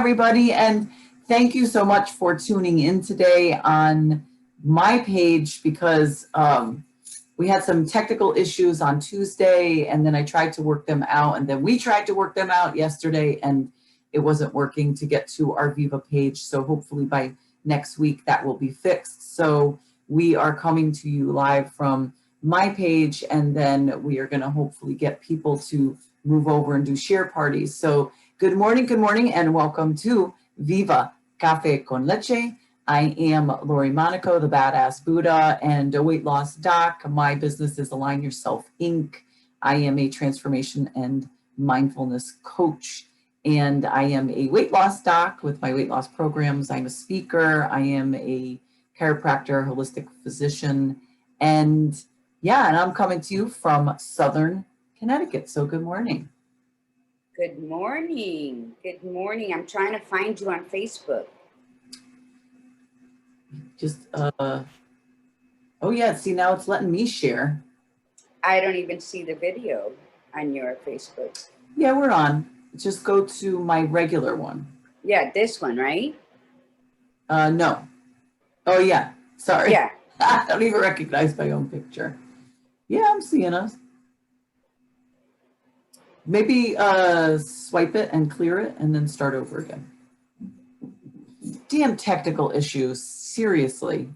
Everybody, and thank you so much for tuning in today on my page because we had some technical issues on Tuesday, and then I tried to work them out, and then we tried to work them out yesterday, and it wasn't working to get to our Viva page. So hopefully by next week that will be fixed. So we are coming to you live from my page, and then we are going to hopefully get people to move over and do share parties. So good morning, and welcome to Viva Cafe con Leche. I am Lori Monaco, the Badass Buddha, and a weight loss doc. My business is Align Yourself, Inc. I am a transformation and mindfulness coach, and I am a weight loss doc with my weight loss programs. I'm a speaker. I am a chiropractor, holistic physician, and I'm coming to you from Southern Connecticut. So good morning. Good morning. Good morning. I'm trying to find you on Facebook. Just, oh yeah, see, now it's letting me share. I don't even see the video on your Facebook. Yeah, we're on. Just go to my regular one. Yeah, this one, right? No. Oh yeah, sorry. Yeah. I don't even recognize my own picture. Yeah, I'm seeing us. Maybe swipe it and clear it and then start over again. Damn technical issues, seriously.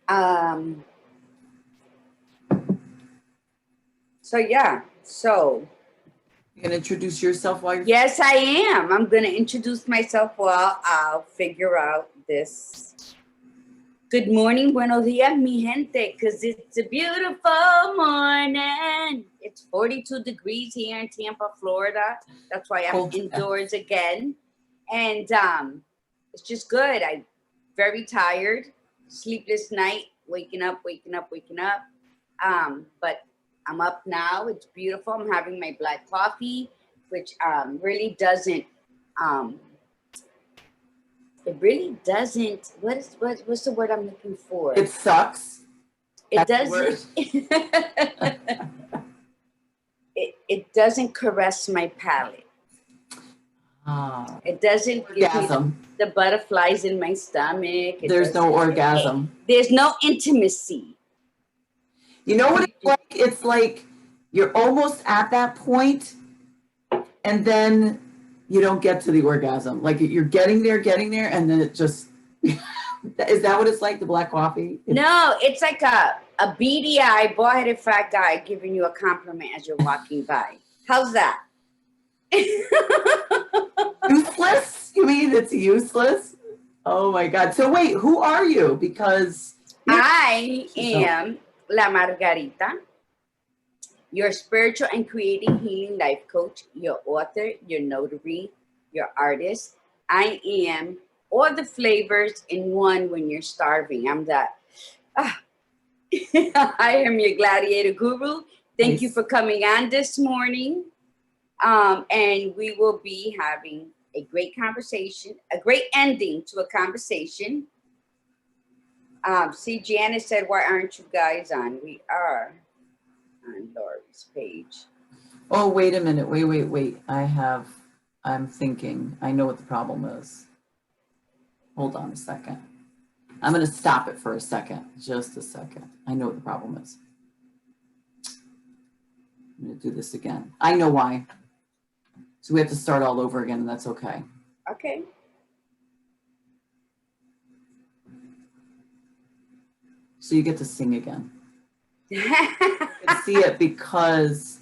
So you gonna introduce yourself while you're... Yes, I am. I'm gonna introduce myself while I'll figure out this. Good morning, buenos dias, mi gente, because it's a beautiful morning. It's 42 degrees here in Tampa, Florida. That's why I'm indoors again. And it's just good. I'm very tired, sleepless night, waking up. But I'm up now. It's beautiful. I'm having my black coffee, which really doesn't, it really doesn't, what's the word I'm looking for? It sucks. It doesn't, it doesn't caress my palate. It doesn't give me the butterflies in my stomach. There's no orgasm. There's no intimacy. You know what it's like? It's like you're almost at that point, and then you don't get to the orgasm. Like you're getting there, and then it just... Is that what it's like, the black coffee? No, it's like a beady-eyed, bald-headed fat guy giving you a compliment as you're walking by. How's that? Useless? You mean it's useless? Oh my God. So wait, who are you? Because I am La Margarita, your spiritual and creating healing life coach, your author, your notary, your artist. I am all the flavors in one when you're starving. I'm that. I am your gladiator guru. Thank you for coming on this morning. And we will be having a great conversation, a great ending to a conversation. See, Janice said, why aren't you guys on? We are on Lori's page. Oh, wait a minute. Wait. I'm thinking. I know what the problem is. Hold on a second. I'm going to stop it for a second. Just a second. I know what the problem is. I'm going to do this again. I know why. So we have to start all over again, and that's okay. Okay. So you get to sing again. You can see it because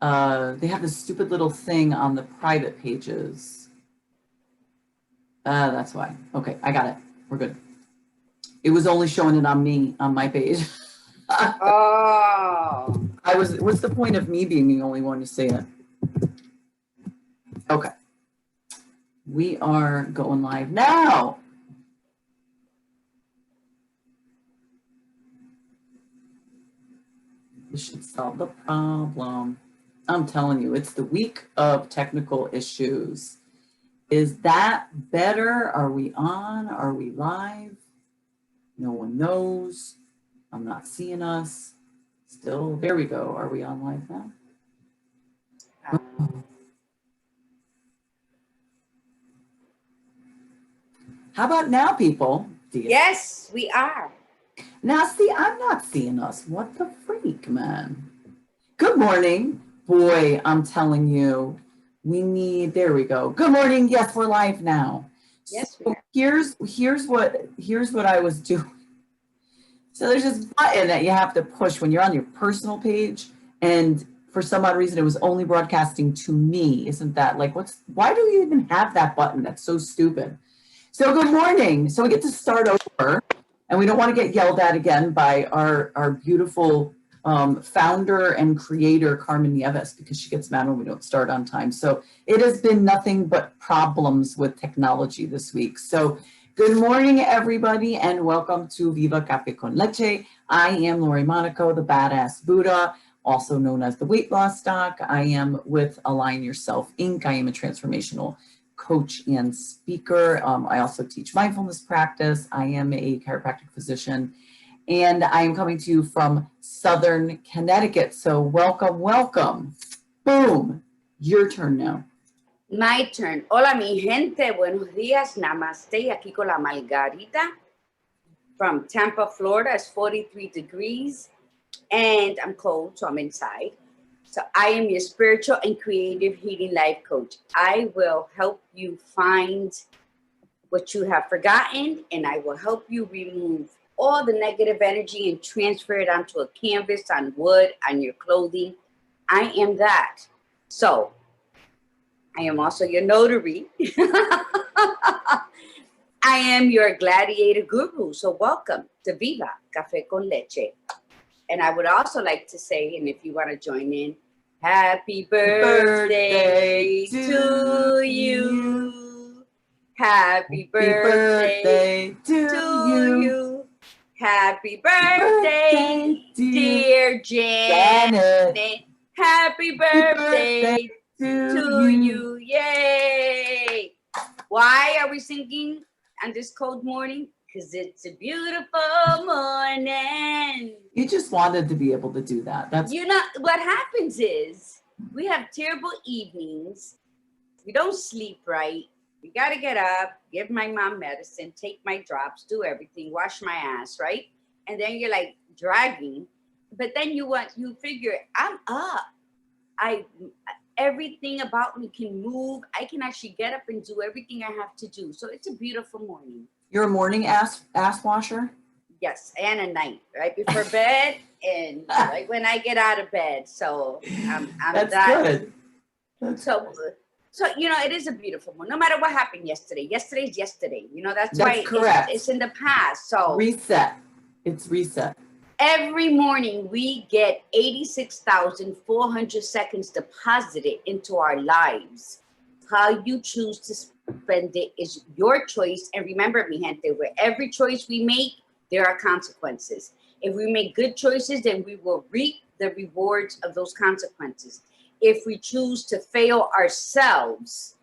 they have this stupid little thing on the private pages. That's why. Okay, I got it. We're good. It was only showing it on me, on my page. Oh. What's the point of me being the only one to say it? Okay. We are going live now. This should solve the problem. I'm telling you, it's the week of technical issues. Is that better? Are we on? Are we live? No one knows. I'm not seeing us. Still, there we go. Are we on live now? How about now, people? Yes, we are. Now, see, I'm not seeing us. What the freak, man? Good morning. Boy, I'm telling you, there we go. Good morning. Yes, we're live now. Yes, we So are. here's what I was doing. So there's this button that you have to push when you're on your personal page, and for some odd reason, it was only broadcasting to me. Isn't that like, why do you even have that button? That's so stupid. So good morning. So we get to start over, and we don't want to get yelled at again by our beautiful founder and creator, Carmen Nieves, because she gets mad when we don't start on time. So it has been nothing but problems with technology this week. So good morning, everybody, and welcome to Viva Cafe con Leche. I am Lori Monaco, the Badass Buddha, also known as the Weight Loss Doc. I am with Align Yourself, Inc. I am a transformational coach and speaker. I also teach mindfulness practice. I am a chiropractic physician, and I am coming to you from Southern Connecticut. So welcome, welcome. Boom. Your turn now. My turn. Hola, mi gente. Buenos días. Namaste. Aquí con la Margarita from Tampa, Florida. It's 43 degrees, and I'm cold, so I'm inside. So I am your spiritual and creative healing life coach. I will help you find what you have forgotten, and I will help you remove all the negative energy and transfer it onto a canvas, on wood, on your clothing. I am that. So I am also your notary. I am your gladiator guru. So welcome to Viva Cafe con Leche. And I would also like to say, and if you want to join in, happy birthday to you. Happy birthday to you. Happy birthday, dear Janet. Happy birthday to you. Yay. Why are we singing on this cold morning? Because it's a beautiful morning. You just wanted to be able to do that. That's, you know, what happens is we have terrible evenings. We don't sleep right. We got to get up, give my mom medicine, take my drops, do everything, wash my ass, right? And then you're like dragging. But then you figure, I'm up. Everything about me can move. I can actually get up and do everything I have to do. So it's a beautiful morning. You're a morning ass washer? Yes, and a night, right before bed and right when I get out of bed. So I'm That's that good. So you know, it is a beautiful one. No matter what happened yesterday. Yesterday's yesterday. You know, that's why correct. It's in the past. So reset. It's reset. Every morning we get 86,400 seconds deposited into our lives. How you choose to spend it is your choice. And remember, mi gente, where every choice we make, there are consequences. If we make good choices, then we will reap the rewards of those consequences. If we choose to fail ourselves,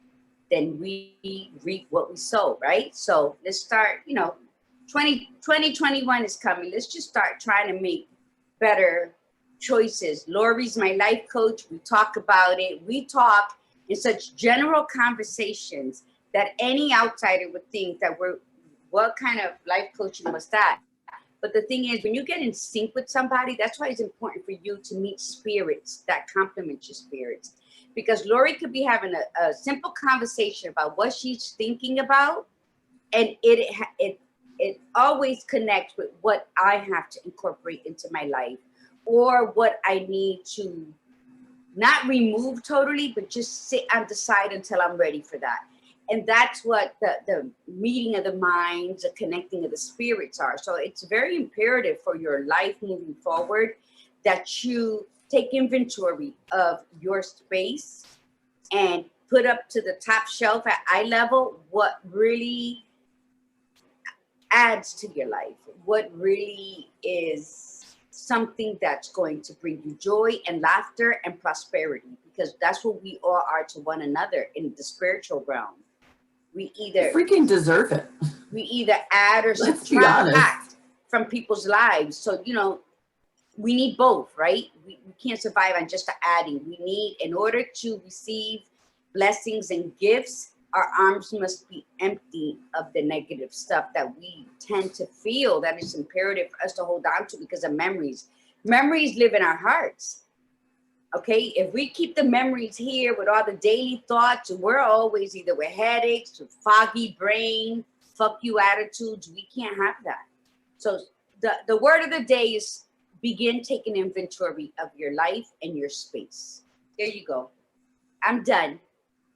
then we reap what we sow, right? So let's start, 2021 is coming. Let's just start trying to make better choices. Lori's my life coach. We talk about it. We talk in such general conversations that any outsider would think that what kind of life coaching was that? But the thing is, when you get in sync with somebody, that's why it's important for you to meet spirits that complement your spirits. Because Lori could be having a simple conversation about what she's thinking about, and it always connects with what I have to incorporate into my life, or what I need to not remove totally, but just sit on the side until I'm ready for that. And that's what the meeting of the minds, the connecting of the spirits are. So it's very imperative for your life moving forward that you take inventory of your space and put up to the top shelf at eye level what really adds to your life, what really is something that's going to bring you joy and laughter and prosperity, because that's what we all are to one another in the spiritual realm. We either freaking deserve it. We either add or subtract from people's lives. So, we need both, right? We can't survive on just the adding. We need, in order to receive blessings and gifts, our arms must be empty of the negative stuff that we tend to feel that is imperative for us to hold on to because of memories. Memories live in our hearts. Okay, if we keep the memories here with all the daily thoughts, we're always either with headaches, with foggy brain, fuck you attitudes. We can't have that. So the word of the day is begin taking inventory of your life and your space. There you go. I'm done.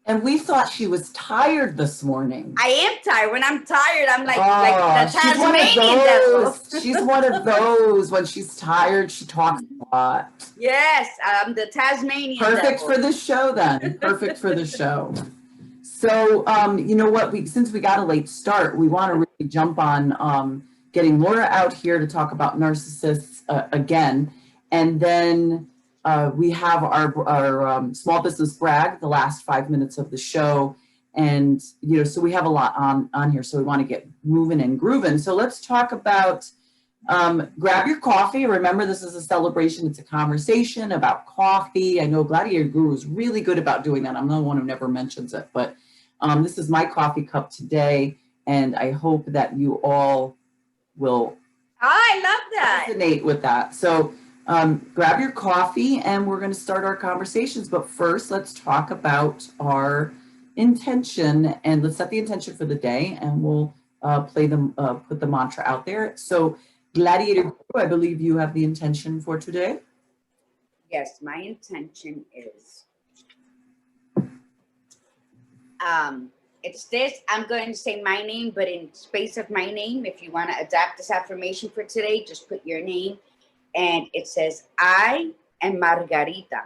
And we thought she was tired this morning. I am tired. When I'm tired, I'm like the Tasmanian devil. She's one of those. When she's tired, she talks a lot. Yes, I'm the Tasmanian Perfect devil. for the show then. Perfect for the show. So, you know what? Since we got a late start, we want to really jump on getting Laura out here to talk about narcissists again. And then we have our small business brag, the last 5 minutes of the show. And, you know, so we have a lot on here. So we want to get moving and grooving. So let's talk about grab your coffee. Remember, this is a celebration. It's a conversation about coffee. I know Gladiator Guru is really good about doing that. I'm the one who never mentions it, but this is my coffee cup today. And I hope that you all will I love that. resonate with that. So grab your coffee and we're going to start our conversations. But first, let's talk about our intention and let's set the intention for the day and we'll put the mantra out there. So Gladiator Guru, I believe you have the intention for today. Yes, my intention is it's this. I'm going to say my name, but in space of my name, if you want to adapt this affirmation for today, just put your name. And it says, I am Margarita,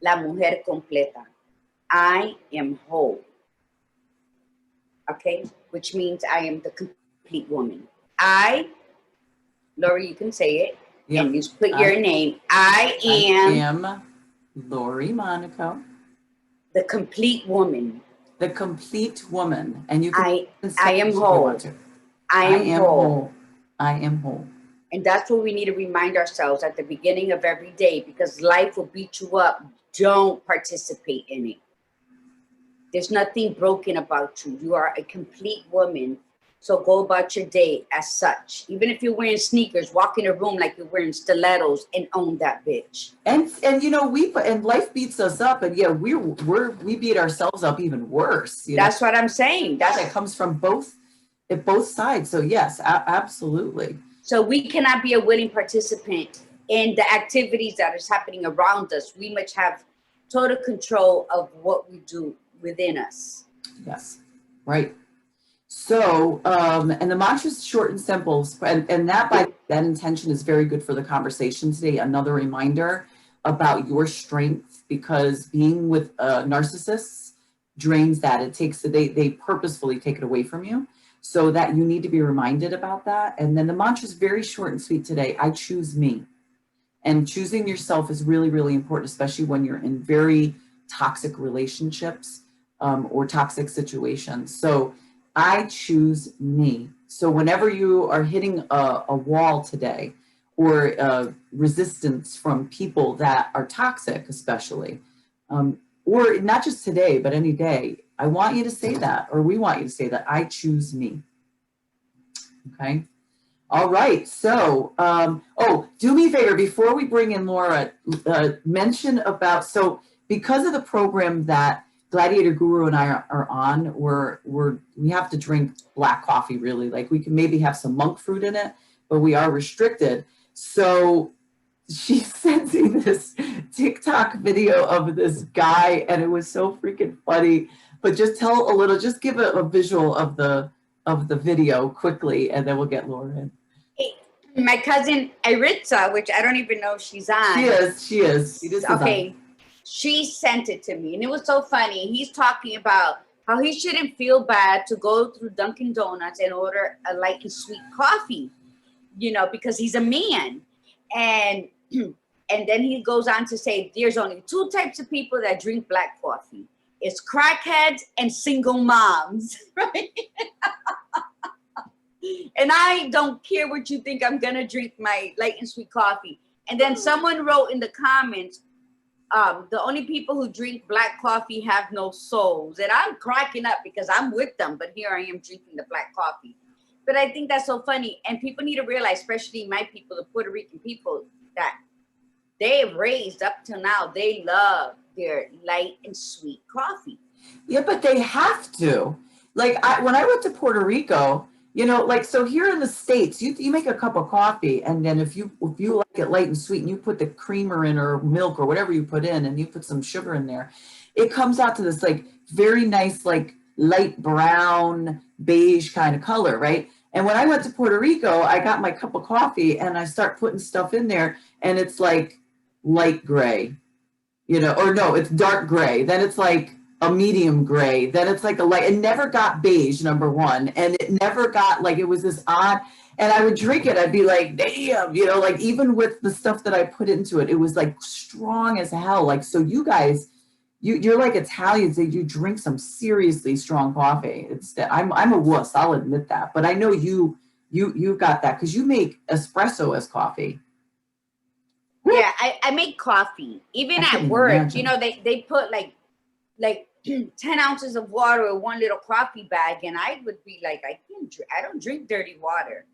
la mujer completa. I am whole. Okay, which means I am the complete woman. Lori, you can say it. Yep. And you put your name. I am Lori Monaco. The complete woman. The complete woman. And you can I am whole. I am whole. I am whole. And that's what we need to remind ourselves at the beginning of every day, because life will beat you up. Don't participate in it. There's nothing broken about you. You are a complete woman. So go about your day as such. Even if you're wearing sneakers, walk in a room like you're wearing stilettos and own that bitch. And you know, and life beats us up, and yeah, we beat ourselves up even worse. That's what I'm saying. That comes from both sides. So yes, absolutely. So we cannot be a willing participant in the activities that is happening around us. We must have total control of what we do within us. Yes, right. So, and the mantra is short and simple, and that intention is very good for the conversation today. Another reminder about your strength, because being with narcissists drains that. It takes they purposefully take it away from you, so that you need to be reminded about that. And then the mantra is very short and sweet today. I choose me, and choosing yourself is really, really important, especially when you're in very toxic relationships or toxic situations. So I choose me. So whenever you are hitting a wall today or resistance from people that are toxic, especially, or not just today, but any day, I want you to say that, or we want you to say that, I choose me. Okay. All right. So, do me a favor, before we bring in Laura, mention about, so because of the program that Gladiator Guru and I are on, we have to drink black coffee, really. Like, we can maybe have some monk fruit in it, but we are restricted. So she's sending this TikTok video of this guy, and it was so freaking funny. But just just give a visual of the video quickly, and then we'll get Laura in. My cousin Iritza, which I don't even know if she's on. She is. Okay. She sent it to me, and it was so funny. He's talking about how he shouldn't feel bad to go through Dunkin' Donuts and order a light and sweet coffee, because he's a man. And then he goes on to say, there's only two types of people that drink black coffee. It's crackheads and single moms, right? And I don't care what you think, I'm going to drink my light and sweet coffee. And then someone wrote in the comments, the only people who drink black coffee have no souls. And I'm cracking up because I'm with them, but here I am drinking the black coffee. But I think that's so funny. And people need to realize, especially my people, the Puerto Rican people, that they've raised up till now, they love their light and sweet coffee. Yeah, but they have to. Like when I went to Puerto Rico, you know, like, so here in the States, you make a cup of coffee, and then if you like it light and sweet, and you put the creamer in or milk or whatever you put in, and you put some sugar in there, it comes out to this like very nice, like light brown, beige kind of color, right? And when I went to Puerto Rico, I got my cup of coffee and I start putting stuff in there, and it's like light gray, you know, or no, it's dark gray. Then it's like a medium gray. Then it's like a light. It never got beige, number one. And it never got like, it was this odd, and I would drink it. I'd be like, damn, you know, like even with the stuff that I put into it, it was like strong as hell. Like, so you guys, you're like Italians, that you drink some seriously strong coffee. It's that I'm a wuss, I'll admit that. But I know you've got that because you make espresso as coffee. Yeah, I make coffee. Even at work, you know, they put like 10 ounces of water in one little coffee bag, and I would be like, I don't drink dirty water,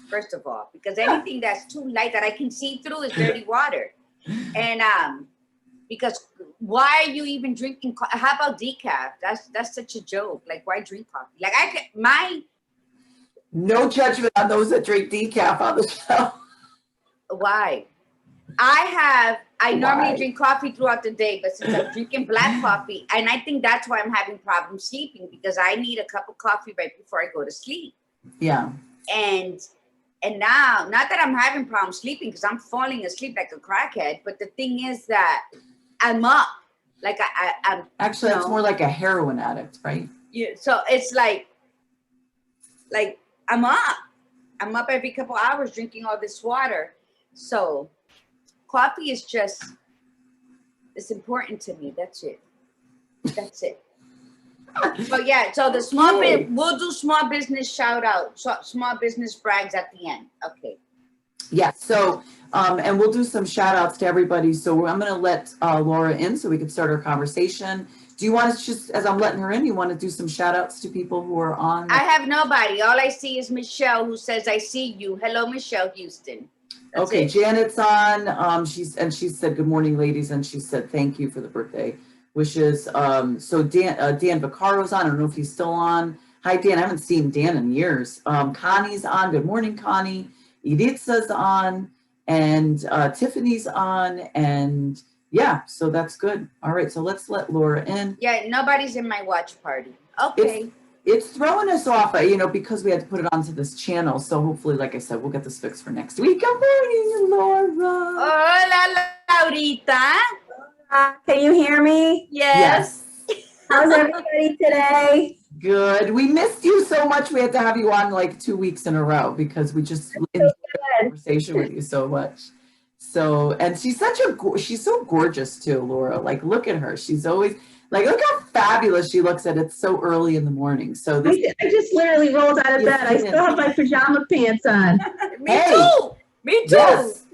first of all, because anything that's too light that I can see through is dirty water. And because why are you even drinking? How about decaf? That's such a joke. Like, why drink coffee? Like no judgment on those that drink decaf on the show. Why? I normally drink coffee throughout the day, but since I'm drinking black coffee, and I think that's why I'm having problems sleeping, because I need a cup of coffee right before I go to sleep. Yeah. And now, not that I'm having problems sleeping, because I'm falling asleep like a crackhead, but the thing is that I'm up. Like I'm actually, that's more like a heroin addict, right? Yeah. So it's like I'm up. I'm up every couple hours drinking all this water. So coffee is just, it's important to me. That's it. But yeah, so the we'll do small business shout out, small business brags at the end. Okay. Yeah, so, and we'll do some shout outs to everybody. So I'm going to let Laura in so we can start our conversation. Do you want to just, as I'm letting her in, you want to do some shout outs to people who are on? I have nobody. All I see is Michelle, who says, I see you. Hello, Michelle Houston. That's okay, it. Janet's on. She said, good morning, ladies. And she said, thank you for the birthday wishes. So Dan Vaccaro's on. I don't know if he's still on. Hi, Dan. I haven't seen Dan in years. Connie's on. Good morning, Connie. Editha's on, and Tiffany's on, and yeah, so that's good. All right, so let's let Laura in. Yeah, nobody's in my watch party. Okay. It's throwing us off, you know, because we had to put it onto this channel. So hopefully, like I said, we'll get this fixed for next week. Good morning, Laura. Hola, Laurita. Can you hear me? Yes. How's everybody today? Good. We missed you so much. We had to have you on like 2 weeks in a row because we just enjoyed the conversation with you so much. So, and she's so gorgeous too, Laura. Like, look at her. She's always like, look how fabulous she looks at it so early in the morning. So this, I just literally rolled out of bed. I still have my pajama pants on. Me too. Yes.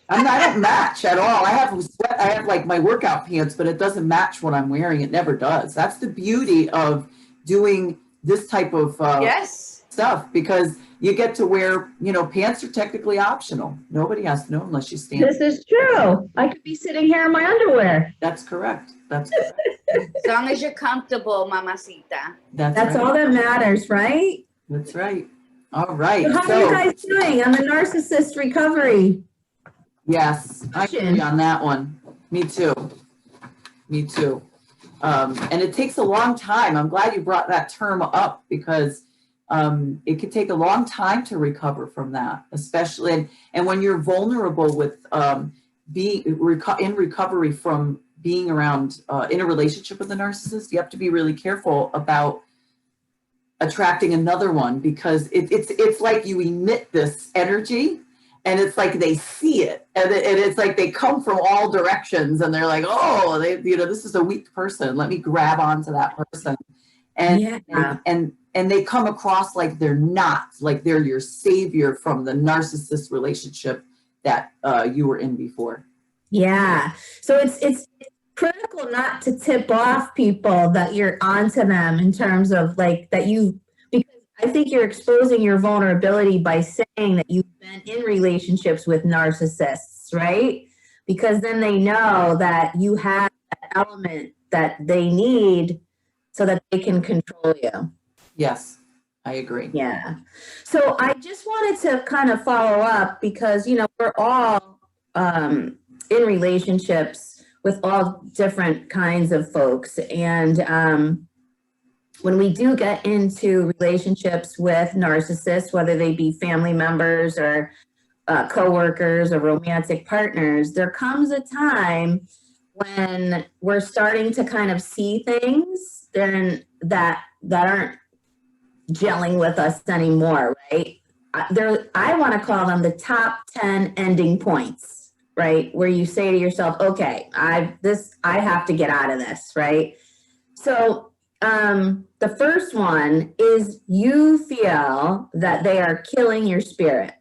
I don't match at all. I have like my workout pants, but it doesn't match what I'm wearing. It never does. That's the beauty of doing this type of stuff, because you get to wear, you know, pants are technically optional. Nobody has to know unless you stand. This is true. I could be sitting here in my underwear. That's correct. That's correct. As long as you're comfortable, mamacita. That's right. all that matters, right? That's right. All right. So how are you guys doing on the narcissist recovery? Yes, I agree on that one. Me too. And it takes a long time. I'm glad you brought that term up, because it could take a long time to recover from that, especially, and when you're vulnerable with being in recovery from being around in a relationship with a narcissist, you have to be really careful about attracting another one, because it's like you emit this energy, and it's like they see it, and it's like they come from all directions, and they're like, oh, this is a weak person. Let me grab onto that person, and they come across like they're not, like they're your savior from the narcissist relationship that you were in before. Yeah. So it's critical not to tip off people that you're onto them in terms of like that you, because I think you're exposing your vulnerability by saying that you've been in relationships with narcissists, right? Because then they know that you have that element that they need so that they can control you. Yes, I agree. Yeah. So I just wanted to kind of follow up because, you know, we're all in relationships with all different kinds of folks. And when we do get into relationships with narcissists, whether they be family members or coworkers or romantic partners, there comes a time when we're starting to kind of see things then that aren't gelling with us anymore, right? I want to call them the top 10 ending points, right? Where you say to yourself, okay, I have to get out of this, right? So the first one is you feel that they are killing your spirit.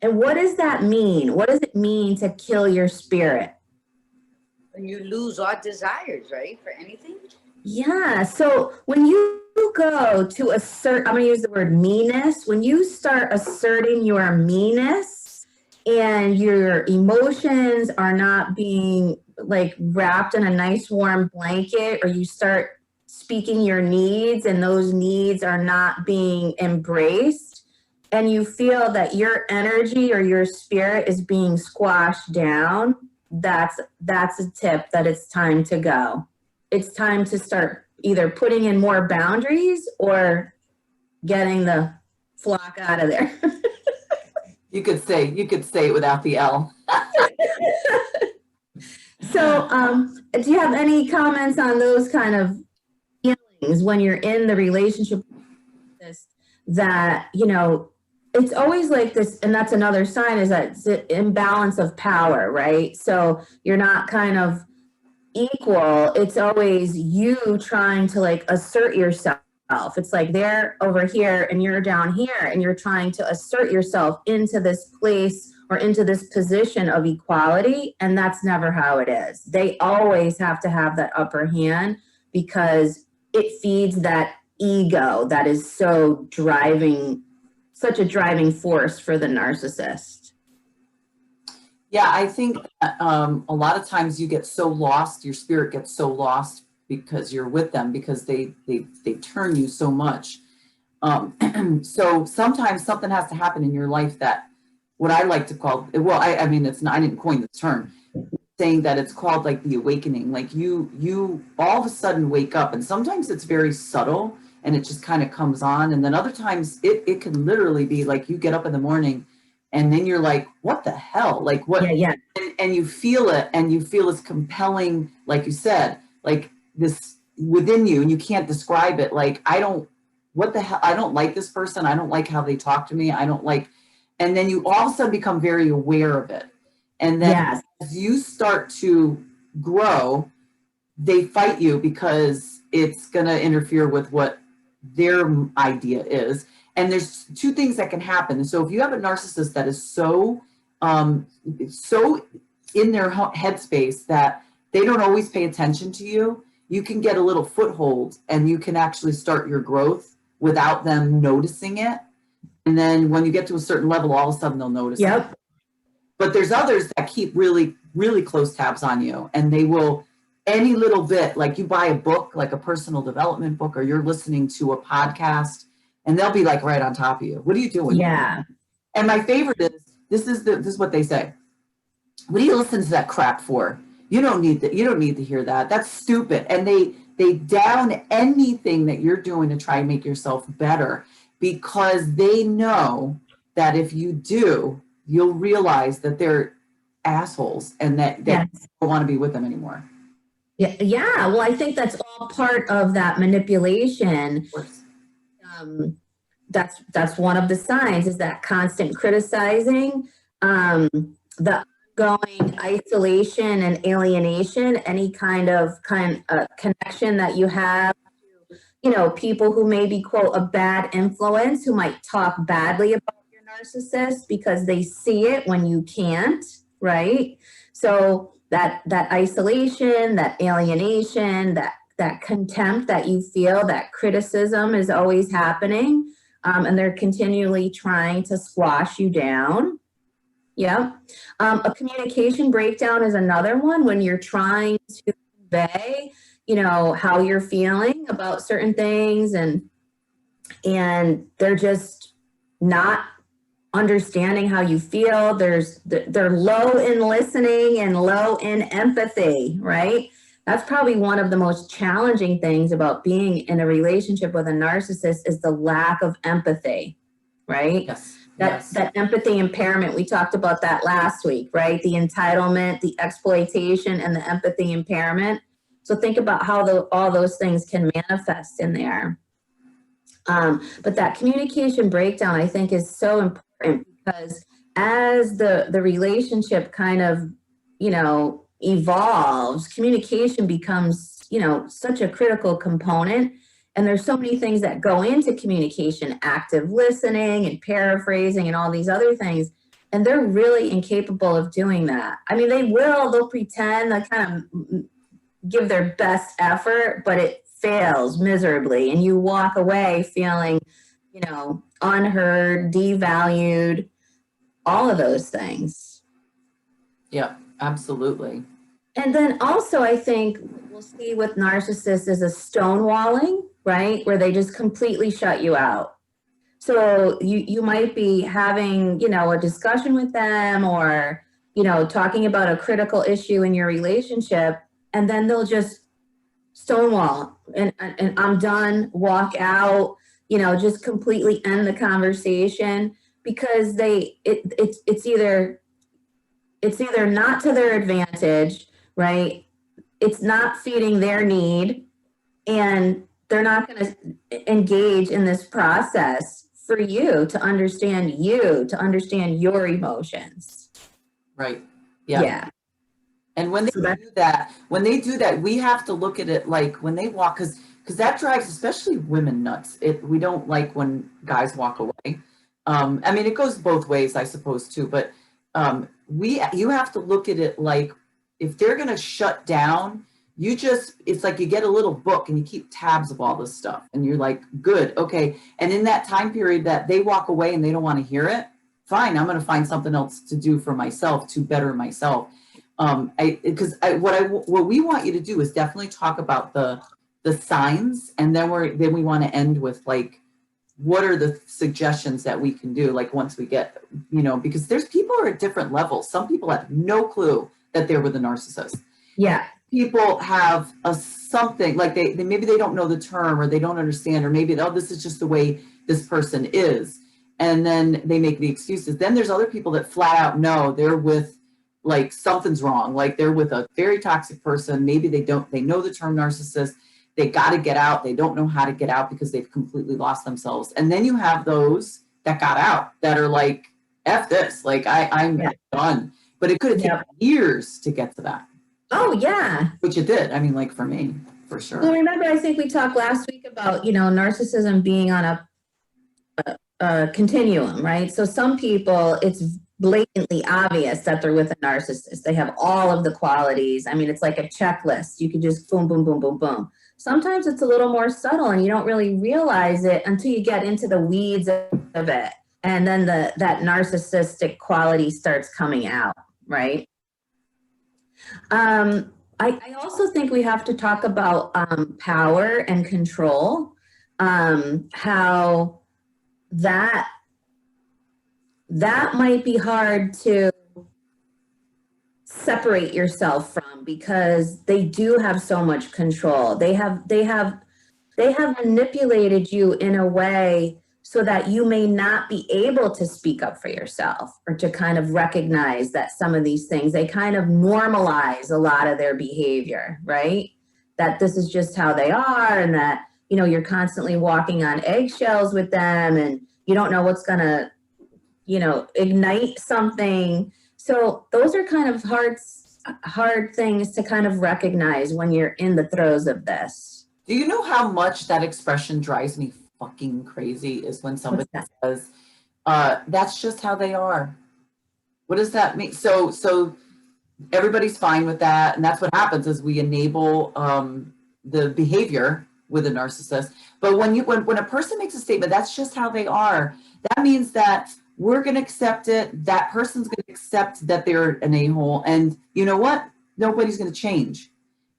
And what does that mean? What does it mean to kill your spirit? When you lose all desires, right? For anything? Yeah. So when you go to assert, I'm going to use the word meanness. When you start asserting your meanness and your emotions are not being like wrapped in a nice warm blanket, or you start speaking your needs and those needs are not being embraced, and you feel that your energy or your spirit is being squashed down, that's a tip that it's time to go. It's time to start either putting in more boundaries or getting the flock out of there. You could say it without the L. So, do you have any comments on those kind of feelings when you're in the relationship that, you know, it's always like this, and that's another sign, is that it's an imbalance of power, right? So you're not kind of equal. It's always you trying to like assert yourself. It's like they're over here and you're down here, and you're trying to assert yourself into this place or into this position of equality. And that's never how it is. They always have to have that upper hand because it feeds that ego that is such a driving force for the narcissist. Yeah, I think that, a lot of times you get so lost, your spirit gets so lost because you're with them, because they turn you so much. So sometimes something has to happen in your life that, what I like to call, well, I mean, it's not, I didn't coin this term, saying that it's called like the awakening. Like you all of a sudden wake up, and sometimes it's very subtle and it just kind of comes on. And then other times it can literally be like you get up in the morning and then you're like, what the hell? Like what? Yeah. And you feel it, and you feel it's compelling, like you said, like this within you, and you can't describe it. Like, what the hell? I don't like this person. I don't like how they talk to me. I don't like, and then you all of a sudden become very aware of it. And then as you start to grow, they fight you because it's going to interfere with what their idea is. And there's two things that can happen. So if you have a narcissist that is so in their headspace that they don't always pay attention to you, you can get a little foothold and you can actually start your growth without them noticing it. And then when you get to a certain level, all of a sudden they'll notice it. But there's others that keep really, really close tabs on you, and they will, any little bit, like you buy a book, like a personal development book, or you're listening to a podcast, and they'll be like right on top of you. What are you doing? Yeah. And my favorite is, this is what they say. What do you listen to that crap for? You don't need to hear that. That's stupid. And they down anything that you're doing to try and make yourself better, because they know that if you do, you'll realize that they're assholes and that you don't want to be with them anymore. Yeah. Well, I think that's all part of that manipulation. That's one of the signs, is that constant criticizing, the ongoing isolation and alienation, any kind of connection that you have to, you know, people who may be, quote, a bad influence, who might talk badly about your narcissist because they see it when you can't, right? So that isolation, that alienation, that contempt that you feel, that criticism is always happening, and they're continually trying to squash you down. Yeah. A communication breakdown is another one, when you're trying to convey, how you're feeling about certain things, and they're just not understanding how you feel. They're low in listening and low in empathy, right? That's probably one of the most challenging things about being in a relationship with a narcissist, is the lack of empathy, right? Yes. That empathy impairment, we talked about that last week, right? The entitlement, the exploitation, and the empathy impairment. So think about how all those things can manifest in there. But that communication breakdown, I think, is so important, because as the relationship kind of, evolves, communication becomes, such a critical component. And there's so many things that go into communication, active listening and paraphrasing and all these other things. And they're really incapable of doing that. I mean, they'll pretend, they'll kind of give their best effort, but it fails miserably. And you walk away feeling, unheard, devalued, all of those things. Yeah, absolutely. And then also, I think we'll see with narcissists is a stonewalling, right? Where they just completely shut you out. So you might be having, a discussion with them, or, talking about a critical issue in your relationship, and then they'll just stonewall and I'm done, walk out, just completely end the conversation, because it's either not to their advantage, right? It's not feeding their need, and they're not going to engage in this process for you to understand your emotions. Right. Yeah. Yeah. And when they do that, we have to look at it like when they walk, because that drives especially women nuts. We don't like when guys walk away. I mean, it goes both ways, I suppose, too. But you have to look at it like, if they're going to shut down, it's like you get a little book and you keep tabs of all this stuff, and you're like, good, okay. And in that time period that they walk away and they don't want to hear it, fine, I'm going to find something else to do for myself to better myself. What we want you to do is definitely talk about the signs, and then we want to end with, like, what are the suggestions that we can do, like, once we get, because there's people who are at different levels. Some people have no clue that they're with a narcissist. Yeah. People have something, like maybe they don't know the term, or they don't understand, or maybe, this is just the way this person is, and then they make the excuses. Then there's other people that flat out know they're with, like, something's wrong, like they're with a very toxic person. Maybe they know the term narcissist, they got to get out, they don't know how to get out because they've completely lost themselves. And then you have those that got out that are like, F this, like I'm done. But it could have taken years to get to that. Oh, yeah. Which it did. I mean, like, for me, for sure. Well, remember, I think we talked last week about, narcissism being on a continuum, right? So some people, it's blatantly obvious that they're with a narcissist. They have all of the qualities. I mean, it's like a checklist. You can just boom, boom, boom, boom, boom. Sometimes it's a little more subtle, and you don't really realize it until you get into the weeds of it. And then that narcissistic quality starts coming out, right? I also think we have to talk about power and control, how that might be hard to separate yourself from, because they do have so much control. They have manipulated you in a way so that you may not be able to speak up for yourself, or to kind of recognize that some of these things, they kind of normalize a lot of their behavior, right? That this is just how they are, and that, you're constantly walking on eggshells with them, and you don't know what's going to, ignite something. So those are kind of hard things to kind of recognize when you're in the throes of this. Do you know how much that expression drives me fucking crazy, is when somebody says, that's just how they are. What does that mean? So everybody's fine with that, and that's what happens is we enable the behavior with a narcissist. But when a person makes a statement, that's just how they are. That means that we're going to accept it. That person's going to accept that they're an a-hole, and you know what? Nobody's going to change.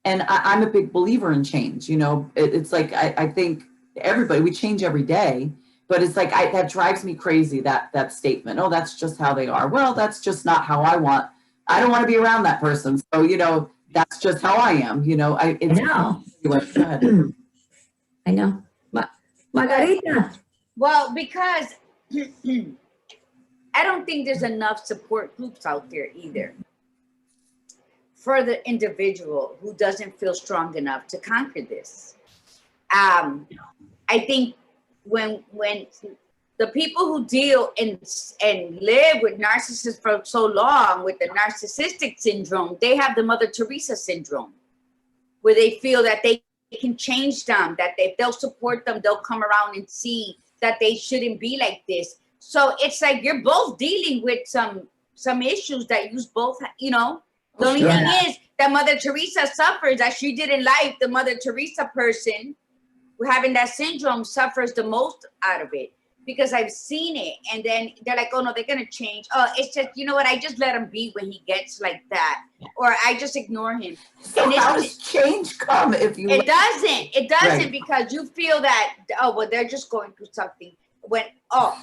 And I'm a big believer in change. You know, it's like I think everybody, we change every day. But it's like that drives me crazy, that statement. Oh, that's just how they are. Well, that's just not how I don't want to be around that person. So, you know, that's just how I am. You know, I know. Go ahead. I know. Margarita. Well, because I don't think there's enough support groups out there either for the individual who doesn't feel strong enough to conquer this. I think when the people who deal and live with narcissists for so long with the narcissistic syndrome, they have the Mother Teresa syndrome, where they feel that they can change them, that if they'll support them, they'll come around and see that they shouldn't be like this. So it's like you're both dealing with some issues that you both, you know. The only thing is that Mother Teresa suffers, as she did in life. The Mother Teresa person who having that syndrome suffers the most out of it, because I've seen it. And then they're like, oh no, they're gonna change. Oh, it's just, you know what? I just let him be when he gets like that, or I just ignore him. So and how does change come if you? It doesn't Right. because you feel that, oh well, they're just going through something. When For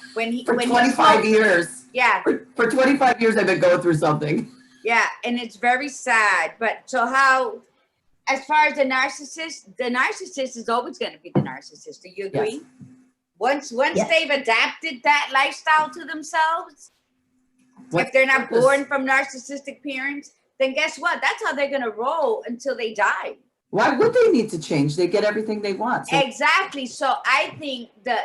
25 years. Yeah. For 25 years, I've been going through something. Yeah, and it's very sad. But so how, as far as the narcissist is always going to be the narcissist. Do you agree? Yes. Once they've adapted that lifestyle to themselves, if they're not born from narcissistic parents, then guess what? That's how they're going to roll until they die. Why would they need to change? They get everything they want. So. Exactly. So I think the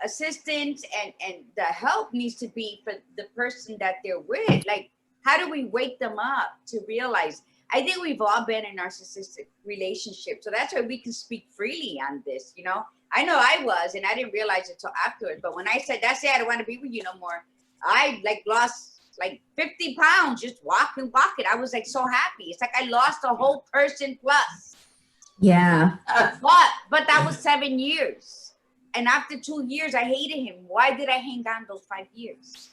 assistance and the help needs to be for the person that they're with. Like, how do we wake them up to realize? I think we've all been in narcissistic relationships. So that's why we can speak freely on this, you know? I know I was, and I didn't realize it till afterwards. But when I said, that's it, I don't want to be with you no more, I lost 50 pounds just walking. I was so happy. It's like I lost a whole person plus. Yeah. But that was 7 years. And after 2 years, I hated him. Why did I hang on those 5 years?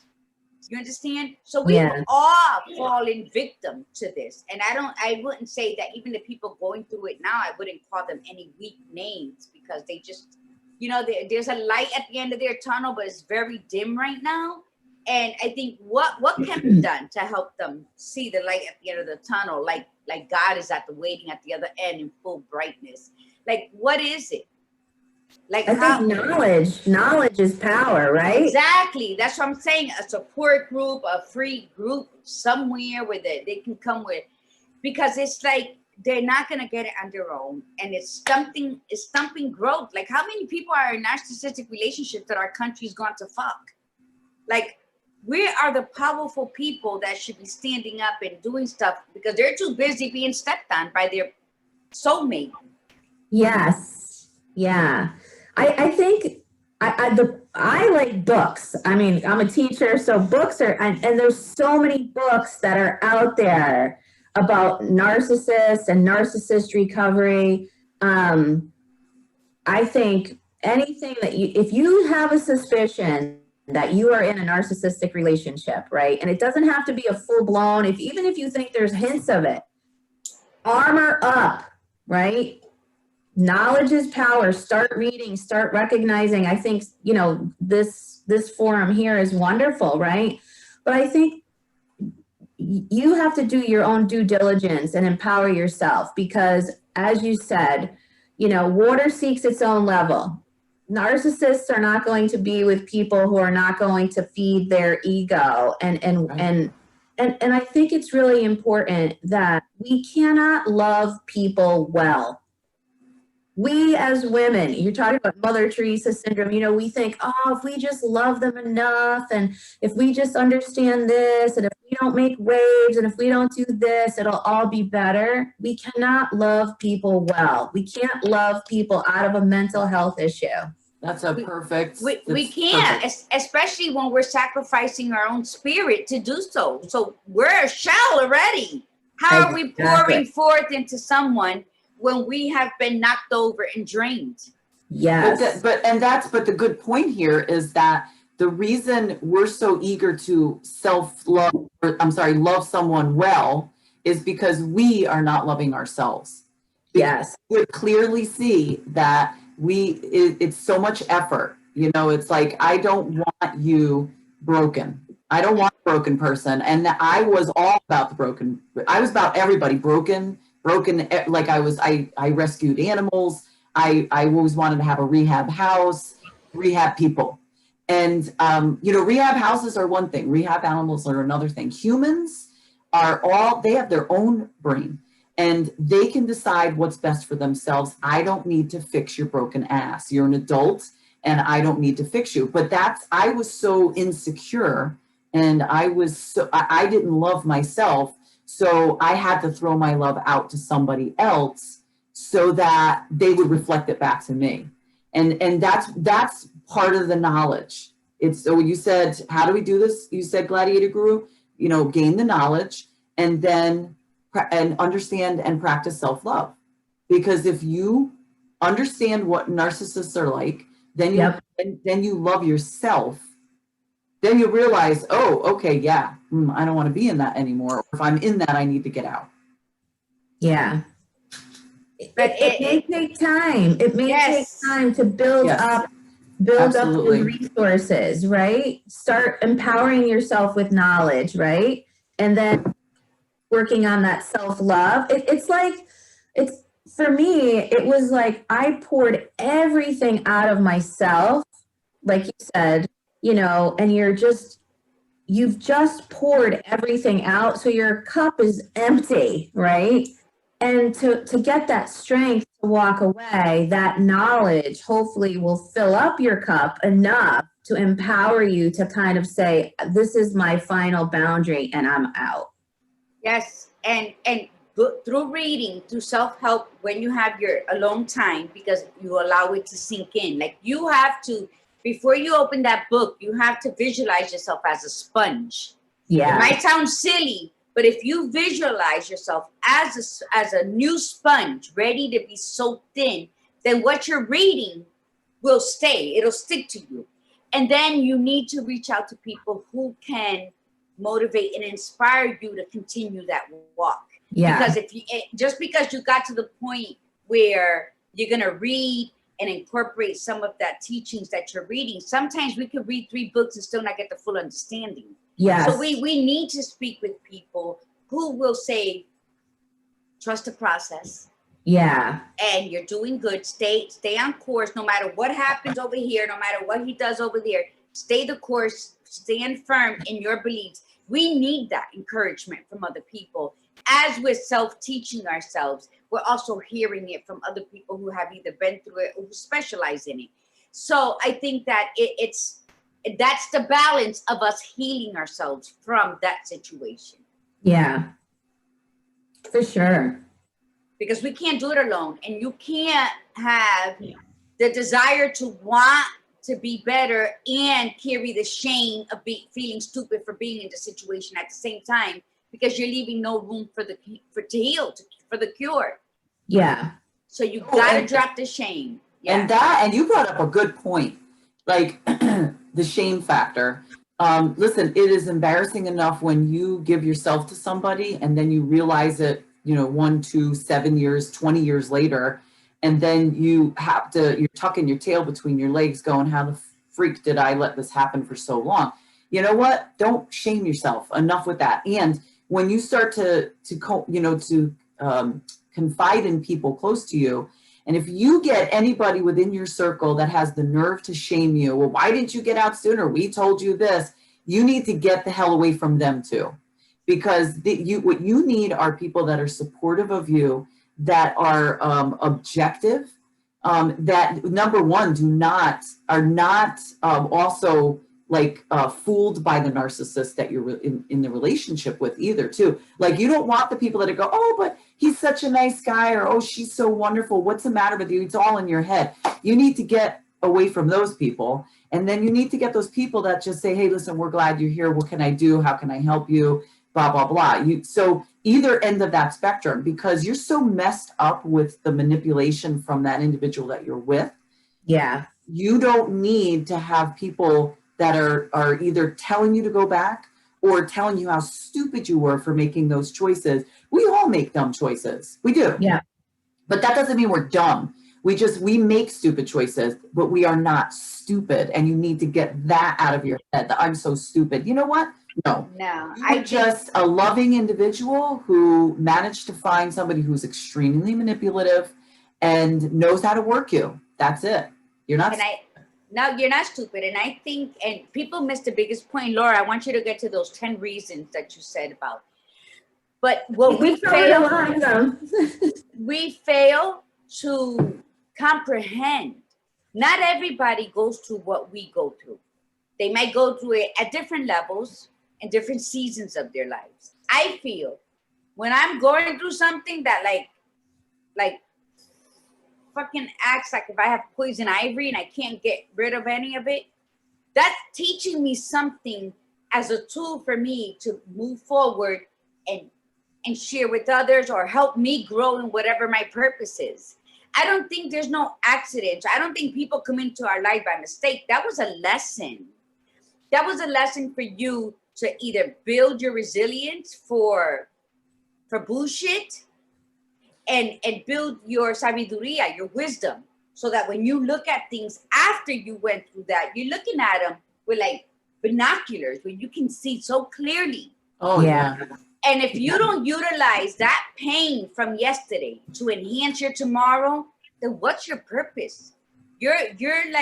You understand? So we all fallen victim to this. And I wouldn't say that even the people going through it now, I wouldn't call them any weak names, because they just, you know, there's a light at the end of their tunnel, but it's very dim right now. And I think what can be done to help them see the light at the end of the tunnel, like God is waiting at the other end in full brightness. Like, what is it? Like, I think knowledge is power, right? Exactly. That's what I'm saying. A support group, a free group somewhere where they can come with, because it's like they're not gonna get it on their own, and it's stumping growth. Like, how many people are in narcissistic relationships that our country's gone to fuck? Like, we are the powerful people that should be standing up and doing stuff, because they're too busy being stepped on by their soulmate. Yes. Yeah. I think I like books. I mean, I'm a teacher, so books are, and there's so many books that are out there about narcissists and narcissist recovery. I think anything that if you have a suspicion that you are in a narcissistic relationship, right? And it doesn't have to be a full blown, even if you think there's hints of it, armor up, right? Knowledge is power. Start reading, start recognizing. I think, you know, this forum here is wonderful, right? But I think you have to do your own due diligence and empower yourself, because as you said, you know, water seeks its own level. Narcissists are not going to be with people who are not going to feed their ego. And I think it's really important that we cannot love people well. We as women, you're talking about Mother Teresa syndrome, you know, we think, oh, if we just love them enough, and if we just understand this, and if we don't make waves, and if we don't do this, it'll all be better. We cannot love people well. We can't love people out of a mental health issue. That's a perfect. We can't, especially when we're sacrificing our own spirit to do so. So we're a shell already. How are we pouring forth into someone when we have been knocked over and drained? Yes. But the good point here is that the reason we're so eager to love someone well is because we are not loving ourselves. Yes. We clearly see that it's so much effort. You know, it's like, I don't want you broken. I don't want a broken person. And I was all about the broken. I was about everybody broken. Like I rescued animals. I always wanted to have a rehab house, rehab people. And, rehab houses are one thing. Rehab animals are another thing. Humans they have their own brain. And they can decide what's best for themselves. I don't need to fix your broken ass. You're an adult and I don't need to fix you. But I was so insecure and I didn't love myself. So I had to throw my love out to somebody else so that they would reflect it back to me. And that's part of the knowledge. So you said, how do we do this? You said, Gladiator Guru, gain the knowledge and then understand and practice self-love. Because if you understand what narcissists are like, then you love yourself. Then you realize, oh, okay, yeah, I don't want to be in that anymore. Or if I'm in that, I need to get out. Yeah. But it may take time. It may take time to build up the resources, right? Start empowering yourself with knowledge, right? And then working on that self-love. For me, it was like I poured everything out of myself, like you said, and you've just poured everything out. So your cup is empty, right? And to get that strength to walk away, that knowledge hopefully will fill up your cup enough to empower you to kind of say, this is my final boundary and I'm out. Yes, and through reading, through self-help, when you have your alone time, because you allow it to sink in. Like you have to, before you open that book, you have to visualize yourself as a sponge. Yeah. It might sound silly, but if you visualize yourself as a new sponge, ready to be soaked in, then what you're reading will stay. It'll stick to you. And then you need to reach out to people who can motivate and inspire you to continue that walk. Yeah. Because just because you got to the point where you're going to read and incorporate some of that teachings that you're reading, sometimes we could read 3 books and still not get the full understanding. Yes. So we need to speak with people who will say, trust the process. Yeah. And you're doing good. Stay on course, no matter what happens over here, no matter what he does over there. Stay the course, stand firm in your beliefs. We need that encouragement from other people. As we're self-teaching ourselves, we're also hearing it from other people who have either been through it or who specialize in it. So I think that that's the balance of us healing ourselves from that situation. Yeah, for sure. Because we can't do it alone, and you can't have the desire to want to be better and carry the shame of feeling stupid for being in the situation at the same time, because you're leaving no room for the cure. Yeah. So you gotta drop the shame. Yeah. And you brought up a good point, like the shame factor. Listen, it is embarrassing enough when you give yourself to somebody and then you realize it, 1, 2, 7 years, 20 years later, and then you're tucking your tail between your legs going, how the freak did I let this happen for so long? You know what? Don't shame yourself. Enough with that. And when you start to confide in people close to you, and if you get anybody within your circle that has the nerve to shame you, well, why didn't you get out sooner? We told you this. You need to get the hell away from them too. Because what you need are people that are supportive of you, that are objective, that number one, are not also fooled by the narcissist that you're in the relationship with either too. Like you don't want the people that go, oh, but he's such a nice guy, or oh, she's so wonderful. What's the matter with you? It's all in your head. You need to get away from those people. And then you need to get those people that just say, hey, listen, we're glad you're here. What can I do? How can I help you? Blah, blah, blah. So either end of that spectrum, because you're so messed up with the manipulation from that individual that you're with. Yeah. You don't need to have people that are either telling you to go back or telling you how stupid you were for making those choices. We all make dumb choices. We do. Yeah. But that doesn't mean we're dumb. We make stupid choices, but we are not stupid. And you need to get that out of your head, that I'm so stupid. You know what? No. You're just a loving individual who managed to find somebody who's extremely manipulative and knows how to work you. That's it. You're not. Now you're not stupid. And I think, and people miss the biggest point, Laura, I want you to get to those 10 reasons that you said about. But what we fail to comprehend, not everybody goes through what we go through. They might go through it at different levels and different seasons of their lives. I feel when I'm going through something that like fucking acts like if I have poison ivy and I can't get rid of any of it, that's teaching me something as a tool for me to move forward and share with others or help me grow in whatever my purpose is. I don't think there's no accidents. I don't think people come into our life by mistake. That was a lesson. That was a lesson for you to either build your resilience for bullshit and build your sabiduría, your wisdom, so that when you look at things after you went through that, you're looking at them with like binoculars where you can see so clearly. Oh, yeah. And if you don't utilize that pain from yesterday to enhance your tomorrow, then what's your purpose? You're abusing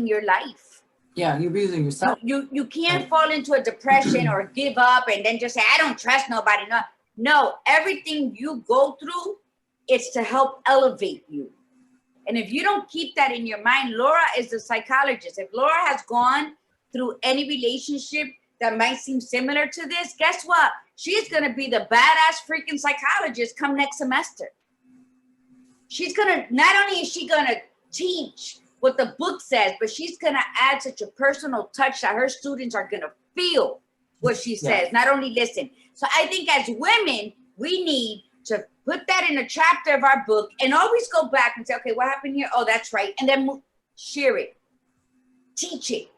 your life. Yeah, you're abusing yourself. You can't fall into a depression or give up and then just say, I don't trust nobody. No, everything you go through, it's to help elevate you. And if you don't keep that in your mind, Laura is the psychologist. If Laura has gone through any relationship that might seem similar to this, guess what? She's going to be the badass freaking psychologist come next semester. Not only is she going to teach what the book says, but she's going to add such a personal touch that her students are going to feel what she says, not only listen. So I think as women, we need to put that in a chapter of our book and always go back and say, okay, what happened here? Oh, that's right. And then share it, teach it.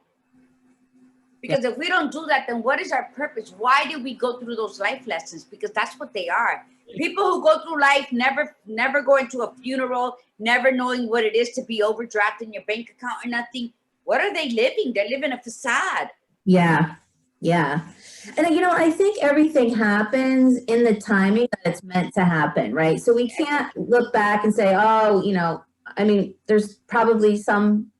Because if we don't do that, then what is our purpose? Why did we go through those life lessons? Because that's what they are. People who go through life never going to a funeral, never knowing what it is to be overdrafted in your bank account or nothing. What are they living? They're living a facade. Yeah. Yeah. And, I think everything happens in the timing that it's meant to happen, right? So we can't look back and say, there's probably some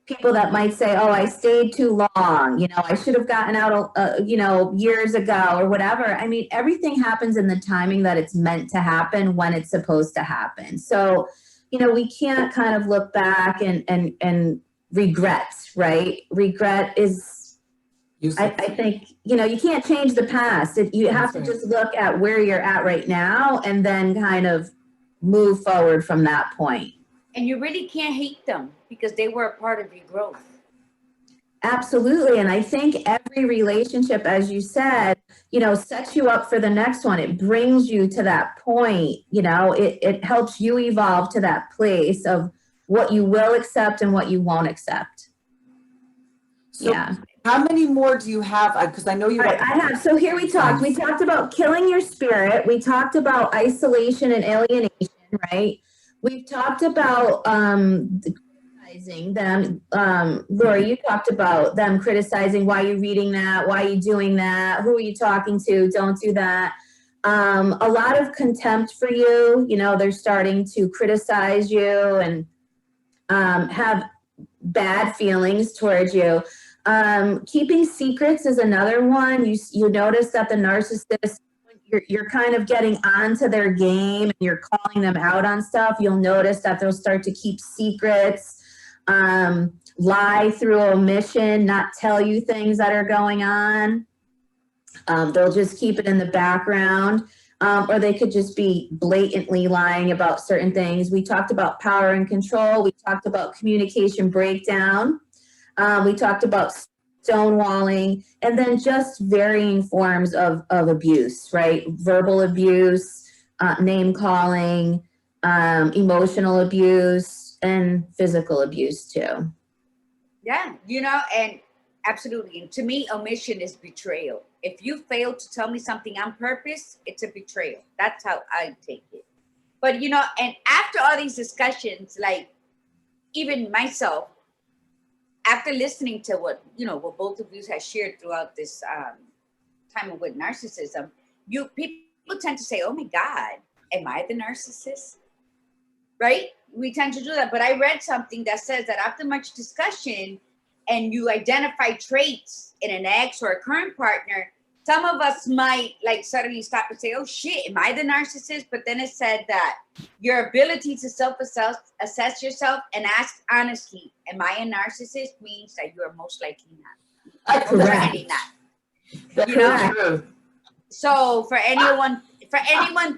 people that might say, oh, I stayed too long. I should have gotten out, years ago or whatever. Everything happens in the timing that it's meant to happen when it's supposed to happen. So, we can't kind of look back and regret, right? Regret is, I think, you can't change the past. You have to just look at where you're at right now and then kind of move forward from that point. And you really can't hate them because they were a part of your growth. Absolutely. And I think every relationship, as you said, sets you up for the next one. It brings you to that point, it helps you evolve to that place of what you will accept and what you won't accept. So how many more do you have? Because I know you. I have. So here we talked about killing your spirit. We talked about isolation and alienation, right? We've talked about criticizing them. Laura, you talked about them criticizing. Why are you reading that? Why are you doing that? Who are you talking to? Don't do that. A lot of contempt for you. They're starting to criticize you and have bad feelings towards you. Keeping secrets is another one. You notice that the narcissist, you're kind of getting onto their game and you're calling them out on stuff. You'll notice that they'll start to keep secrets, lie through omission, not tell you things that are going on. They'll just keep it in the background. or they could just be blatantly lying about certain things. We talked about power and control. We talked about communication breakdown. We talked about stonewalling, and then just varying forms of abuse, right? Verbal abuse, name calling, emotional abuse, and physical abuse too. Yeah, you know, and absolutely. And to me, omission is betrayal. If you fail to tell me something on purpose, it's a betrayal. That's how I take it. But, you know, and after all these discussions, like even myself, after listening to what, you know, what both of you have shared throughout this time with narcissism, people tend to say, oh my God, am I the narcissist? Right? We tend to do that. But I read something that says that after much discussion and you identify traits in an ex or a current partner, some of us might like suddenly stop and say, oh shit, am I the narcissist? But then it said that your ability to self-assess yourself and ask honestly, am I a narcissist, means that you are most likely not. Definitely not. That's true. So for anyone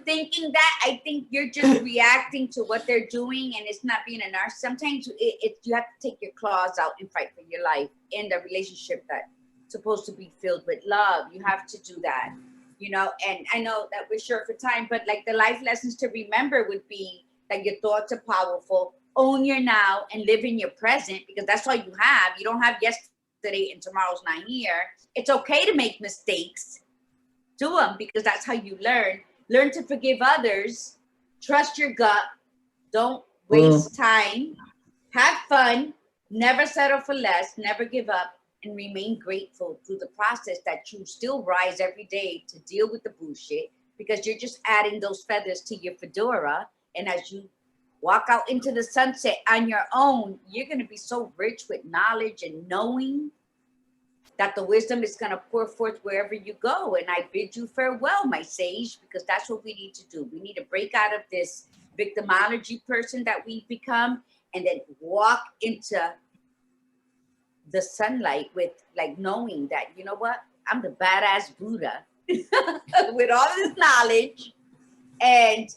thinking that, I think you're just reacting to what they're doing, and it's not being a narcissist. Sometimes you have to take your claws out and fight for your life in the relationship that's supposed to be filled with love. You have to do that, you know. And I know that we're short for time, but like the life lessons to remember would be like your thoughts are powerful. Own your now and live in your present, because that's all you have. You don't have yesterday and tomorrow's not here. It's okay to make mistakes. Do them, because that's how you learn. Learn to forgive others. Trust your gut. Don't waste time. Have fun. Never settle for less. Never give up. And remain grateful through the process that you still rise every day to deal with the bullshit, because you're just adding those feathers to your fedora. And as you walk out into the sunset on your own, you're going to be so rich with knowledge and knowing that the wisdom is going to pour forth wherever you go. And I bid you farewell, my sage, because that's what we need to do. We need to break out of this victimology person that we've become, and then walk into the sunlight with like knowing that, you know what, I'm the badass Buddha with all this knowledge. And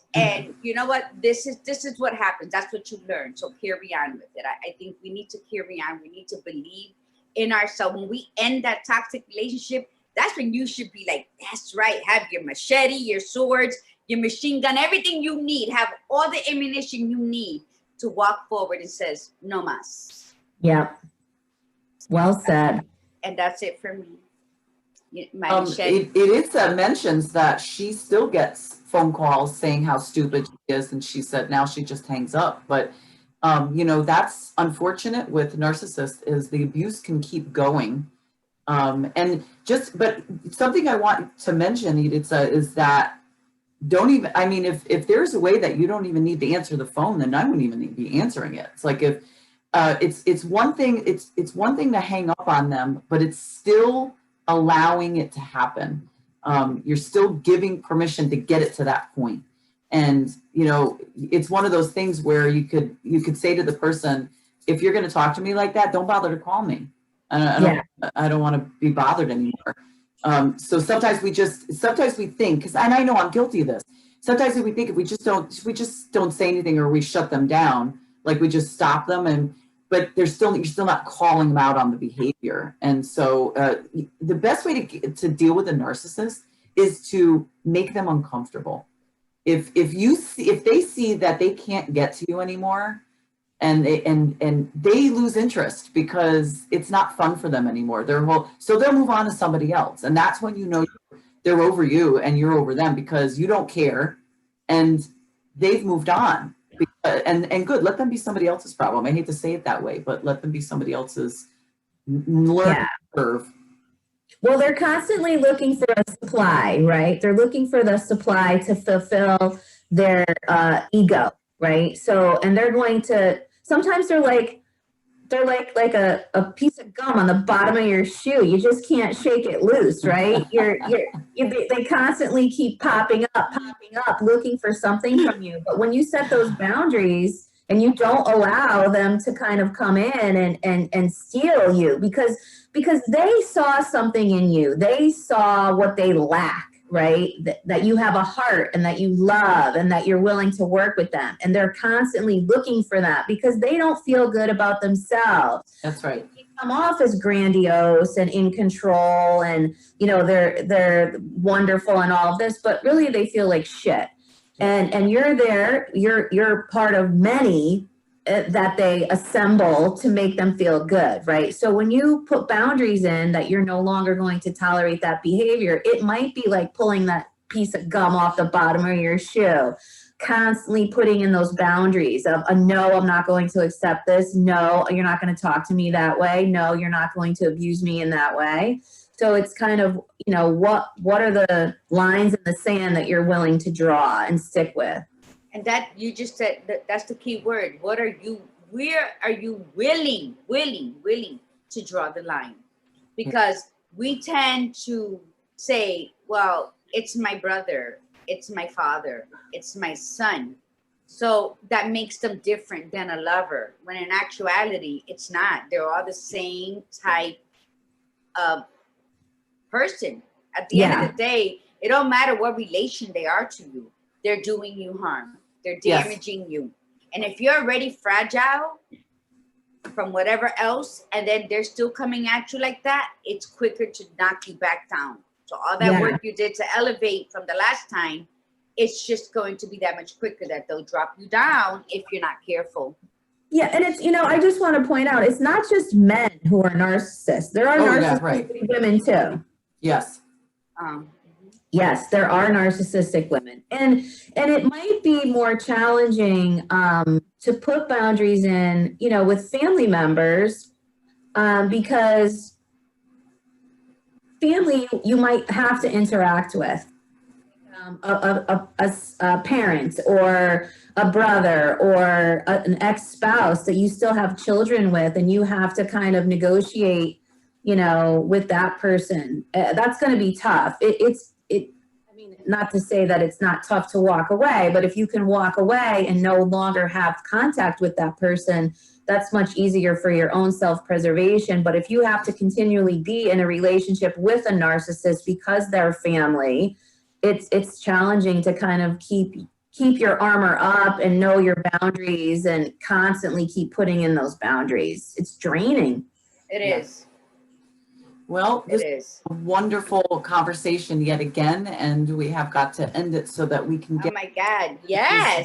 you know what, this is what happens. That's what you learn. So carry on with it. I think we need to carry on. We need to believe in ourselves. When we end that toxic relationship, that's when you should be like, that's right, have your machete, your swords, your machine gun, everything you need, have all the ammunition you need to walk forward and says, no mas. Yep. Well said. And that's it for me. It mentions that she still gets phone calls saying how stupid she is, and she said now she just hangs up. But you know, that's unfortunate with narcissists, is the abuse can keep going. But something I want to mention, Editha, is that if there's a way that you don't even need to answer the phone, then I wouldn't even need to be answering it. It's like if it's one thing to hang up on them, but it's still allowing it to happen. You're still giving permission to get it to that point. And, you know, it's one of those things where you could say to the person, if you're going to talk to me like that, don't bother to call me. I don't want to be bothered anymore. So sometimes we think, and I know I'm guilty of this. Sometimes we think if we just don't say anything, or we shut them down, like we just stop them, but you're still not calling them out on the behavior. And so the best way to deal with a narcissist is to make them uncomfortable. If they see that they can't get to you anymore, and they lose interest because it's not fun for them anymore, so they'll move on to somebody else, and that's when you know they're over you and you're over them, because you don't care and they've moved on. And good, let them be somebody else's problem. I hate to say it that way, but let them be somebody else's learning curve. Well, they're constantly looking for a supply, right? They're looking for the supply to fulfill their ego, right? So, and they're going to, sometimes they're like a piece of gum on the bottom of your shoe. You just can't shake it loose, right? They constantly keep popping up, looking for something from you. But when you set those boundaries and you don't allow them to kind of come in and steal you, because they saw something in you. They saw what they lack, right? That you have a heart and that you love and that you're willing to work with them. And they're constantly looking for that because they don't feel good about themselves. That's right. They come off as grandiose and in control and, you know, they're wonderful and all of this, but really they feel like shit. And you're there, you're part of many that they assemble to make them feel good, right? So when you put boundaries in that you're no longer going to tolerate that behavior, it might be like pulling that piece of gum off the bottom of your shoe, constantly putting in those boundaries of a no, I'm not going to accept this. No, you're not going to talk to me that way. No, you're not going to abuse me in that way. So it's kind of, you know, what are the lines in the sand that you're willing to draw and stick with? And that you just said that's the key word. Where are you willing to draw the line? Because we tend to say, well, it's my brother, it's my father, it's my son. So that makes them different than a lover. When in actuality, it's not. They're all the same type of person. At the end of the day, it don't matter what relation they are to you. They're doing you harm. They're damaging you. And if you're already fragile from whatever else, and then they're still coming at you like that, it's quicker to knock you back down. So all that work you did to elevate from the last time, it's just going to be that much quicker that they'll drop you down if you're not careful. Yeah, and it's, you know, I just want to point out, it's not just men who are narcissists. There are narcissistic women too. Yes. Yes, there are narcissistic women. And it might be more challenging to put boundaries in, you know, with family members because family you might have to interact with. A parent or a brother or an ex-spouse that you still have children with, and you have to kind of negotiate, you know, with that person. That's going to be tough. I mean, not to say that it's not tough to walk away, but if you can walk away and no longer have contact with that person, that's much easier for your own self-preservation. But if you have to continually be in a relationship with a narcissist because they're family, it's challenging to kind of keep your armor up and know your boundaries and constantly keep putting in those boundaries. It's draining. It is. Well, this is a wonderful conversation yet again, and we have got to end it so that we can get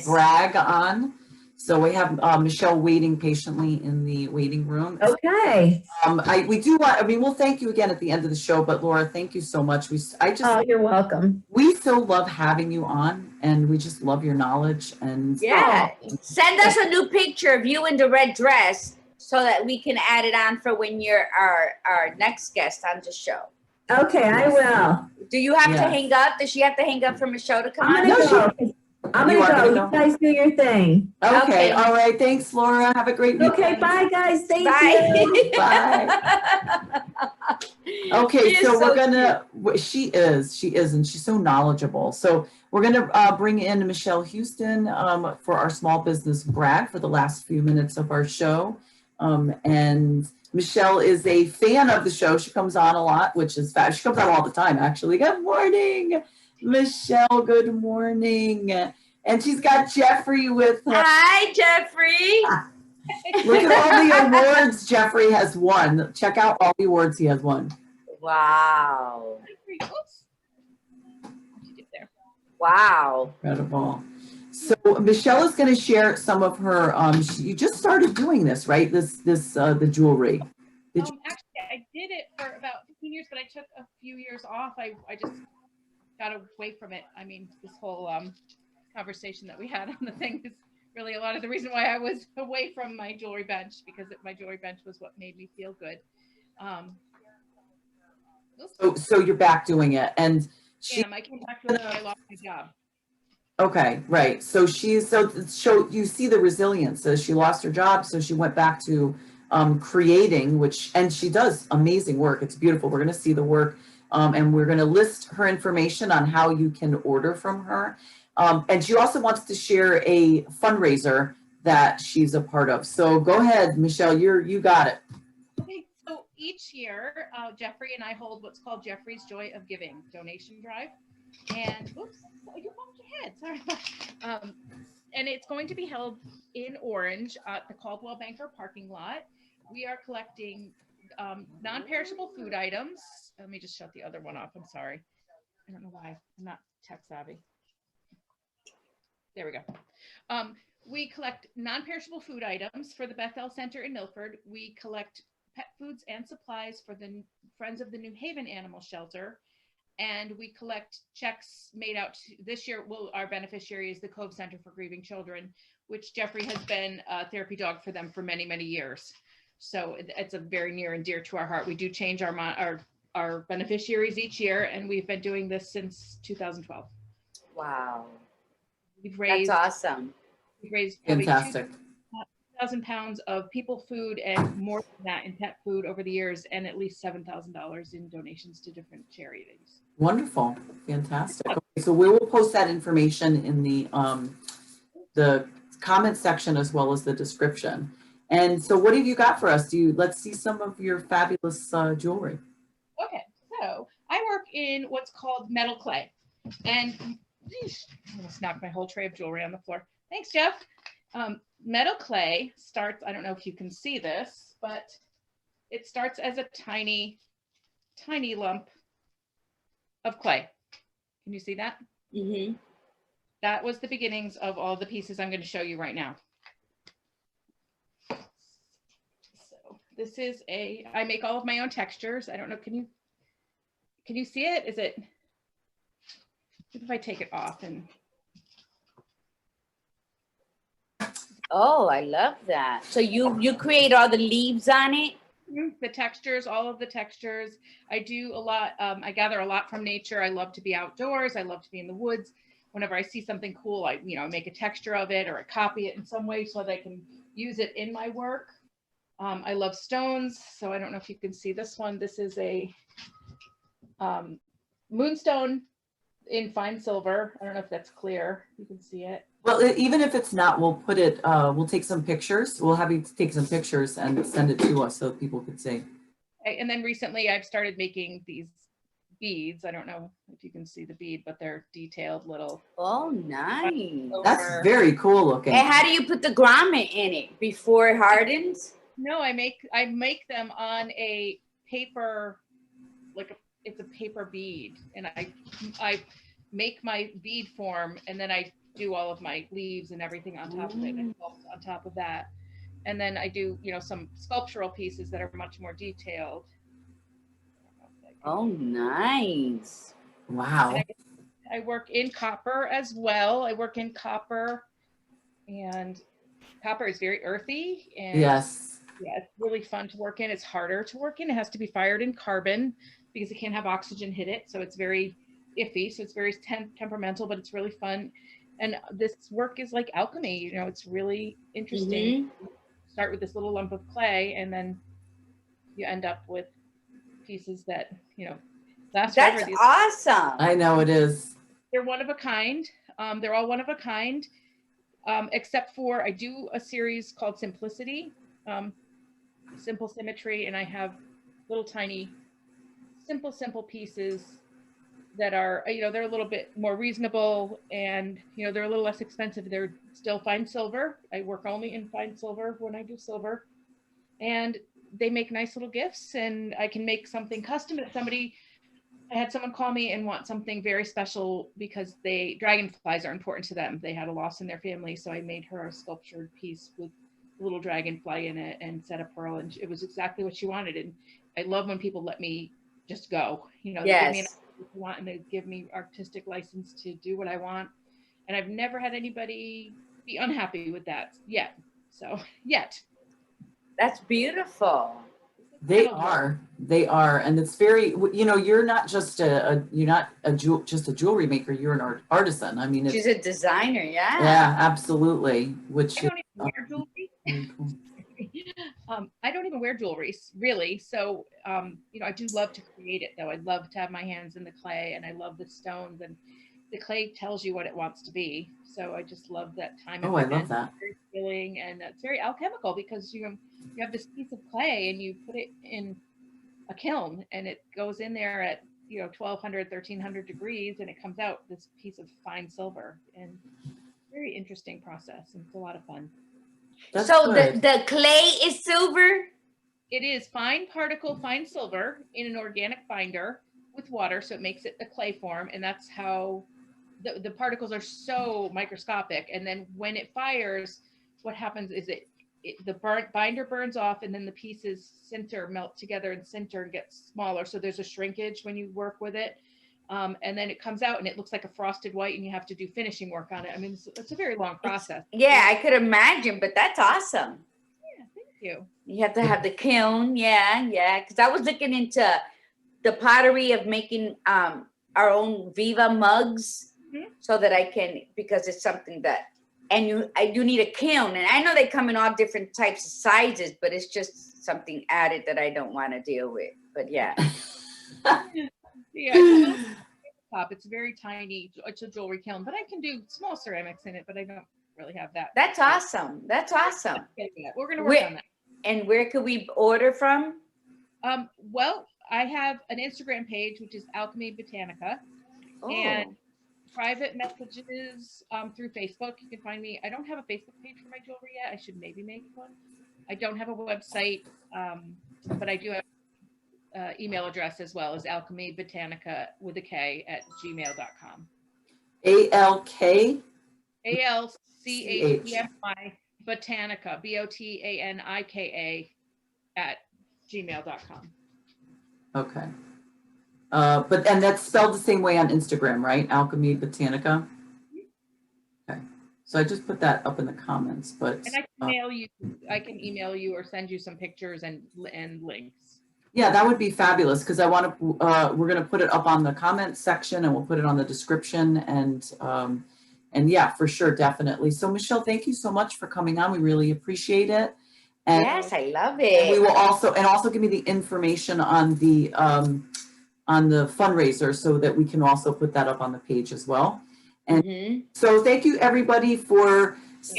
brag on. So we have Michelle waiting patiently in the waiting room. Okay. We'll thank you again at the end of the show, but Laura, thank you so much. You're welcome. We so love having you on, and we just love your knowledge. And send us a new picture of you in the red dress so that we can add it on for when you're our next guest on the show. Okay, I will. Do you have to hang up? Does she have to hang up for Michelle to come on? I'm going to go. You guys do your thing. Okay. All right. Thanks, Laura. Have a great weekend. Okay. Bye, guys. Thank you. Bye. Okay. So we're going to, she is, and she's so knowledgeable. So we're going to bring in Michelle Houston for our small business brag for the last few minutes of our show. And Michelle is a fan of the show. She comes on a lot, which is fab. She comes on all the time, actually. Good morning, Michelle. Good morning. And she's got Jeffrey with her. Hi, Jeffrey. Look at all the awards Jeffrey has won. Check out all the awards he has won. Wow. Wow. Incredible. So Michelle is going to share some of her, you just started doing this, right? The jewelry. Actually, I did it for about 15 years, but I took a few years off. I just got away from it. I mean, this whole conversation that we had on the thing is really a lot of the reason why I was away from my jewelry bench, because my jewelry bench was what made me feel good. So you're back doing it, and I came back to I lost my job. Okay, right. So you see the resilience. So she lost her job, so she went back to creating, and she does amazing work. It's beautiful. We're going to see the work, and we're going to list her information on how you can order from her. And she also wants to share a fundraiser that she's a part of. So go ahead, Michelle. You got it. Okay, so each year, Jeffrey and I hold what's called Jeffrey's Joy of Giving donation drive. And oops, oh, you bumped your head. Sorry. And it's going to be held in Orange at the Caldwell Banker parking lot. We are collecting non-perishable food items. Let me just shut the other one off. I'm sorry. I don't know why. I'm not tech savvy. There we go. We collect non-perishable food items for the Bethel Center in Milford. We collect pet foods and supplies for the Friends of the New Haven Animal Shelter. And we collect checks made out this year. Well, our beneficiary is the Cove Center for Grieving Children, which Jeffrey has been a therapy dog for them for many, many years. So it's a very near and dear to our heart. We do change our beneficiaries each year, and we've been doing this since 2012. Wow. We've raised, That's awesome. We've raised Fantastic. 2,000 pounds of people food and more than that in pet food over the years, and at least $7,000 in donations to different charities. Wonderful. Fantastic. Okay, so we will post that information in the comment section as well as the description. And so what have you got for us? Let's see some of your fabulous jewelry. Okay, so I work in what's called metal clay. And I almost knocked my whole tray of jewelry on the floor. Thanks, Jeff. Metal clay starts, I don't know if you can see this, but it starts as a tiny, tiny lump of clay. Can you see that? Mm-hmm. That was the beginnings of all the pieces I'm going to show you right now. So this is I make all of my own textures. I don't know, can you see it? Is it, if I take it off and. Oh, I love that. So you create all the leaves on it? The textures, all of the textures. I do a lot. I gather a lot from nature. I love to be outdoors. I love to be in the woods. Whenever I see something cool, I make a texture of it or I copy it in some way so that I can use it in my work. I love stones. So I don't know if you can see this one. This is a moonstone in fine silver. I don't know if that's clear. You can see it. Well, even if it's not, we'll put it, we'll take some pictures. We'll have you take some pictures and send it to us so people can see. And then recently I've started making these beads. I don't know if you can see the bead, but they're detailed little. Oh, nice. That's very cool looking. And how do you put the grommet in it before it hardens? No, I make them on a paper, it's a paper bead, and I make my bead form, and then I do all of my leaves and everything on top of it, and on top of that, and then I do some sculptural pieces that are much more detailed. Oh, nice. Wow. I work in copper as well. I work in copper, and copper is very earthy, and Yes. yeah, it's really fun to work in. It's harder to work in. It has to be fired in carbon because it can't have oxygen hit it. So it's very iffy. So it's very temperamental, but it's really fun. And this work is like alchemy. It's really interesting. Mm-hmm. Start with this little lump of clay, and then you end up with pieces that, last forever. That's awesome. I know it is. They're one of a kind. They're all one of a kind, except for I do a series called Simplicity. Simple Symmetry, and I have little tiny simple pieces that are they're a little bit more reasonable, and they're a little less expensive. They're still fine silver. I work only in fine silver when I do silver, and they make nice little gifts, and I can make something custom. If I had someone call me and want something very special because dragonflies are important to them. They had a loss in their family, so I made her a sculptured piece with little dragonfly in it and set a pearl, and it was exactly what she wanted. And I love when people let me just go, they give me an idea what they want, and they give me artistic license to do what I want. And I've never had anybody be unhappy with that yet. That's beautiful. They are, and it's very, you're not just just a jewelry maker. You're an artisan. I mean, She's a designer, yeah. Yeah, absolutely. Which I don't even wear jewelry. I don't even wear jewelry, really. So, I do love to create it, though. I love to have my hands in the clay, and I love the stones, and the clay tells you what it wants to be. So I just love that time. I love that. It's very feeling, and it's very alchemical because you have this piece of clay and you put it in a kiln, and it goes in there at you know, 1200, 1300 degrees, and it comes out this piece of fine silver. And very interesting process, and it's a lot of fun. That's So good. the clay is silver? It is fine particle, fine silver in an organic binder with water, so it makes it a clay form, and that's how the particles are so microscopic. And then when it fires, what happens is the binder burns off, and then the pieces melt together and sinter and get smaller. So there's a shrinkage when you work with it. And then it comes out and it looks like a frosted white, and you have to do finishing work on it. I mean, it's a very long process. Yeah, I could imagine, but that's awesome. Yeah, thank you. You have to have the kiln. Yeah. Because I was looking into the pottery of making our own Viva mugs, so that I can, because it's something that, and I do need a kiln, and I know they come in all different types of sizes, but it's just something added that I don't want to deal with. But yeah. Yeah, it's very tiny. It's a jewelry kiln, but I can do small ceramics in it, but I don't really have that. That's awesome. That's awesome. We're going to work on that. And where could we order from? Well, I have an Instagram page, which is Alchemy Botanica, and private messages through Facebook. You can find me. I don't have a Facebook page for my jewelry yet. I should maybe make one. I don't have a website, but I do have email address as well as alchemybotanica with a K at gmail.com. ALK? ALCHEMY Botanica, BOTANIKA at gmail.com. Okay. And that's spelled the same way on Instagram, right? Alchemy Botanica. Okay. So I just put that up in the comments, but. And I can email you or send you some pictures and links. Yeah, that would be fabulous, because I want to, we're going to put it up on the comments section, and we'll put it on the description, and yeah, for sure, definitely. So Michelle, thank you so much for coming on. We really appreciate it. And, yes, I love it. And we will also give me the information on the fundraiser, so that we can also put that up on the page as well. And so thank you everybody for us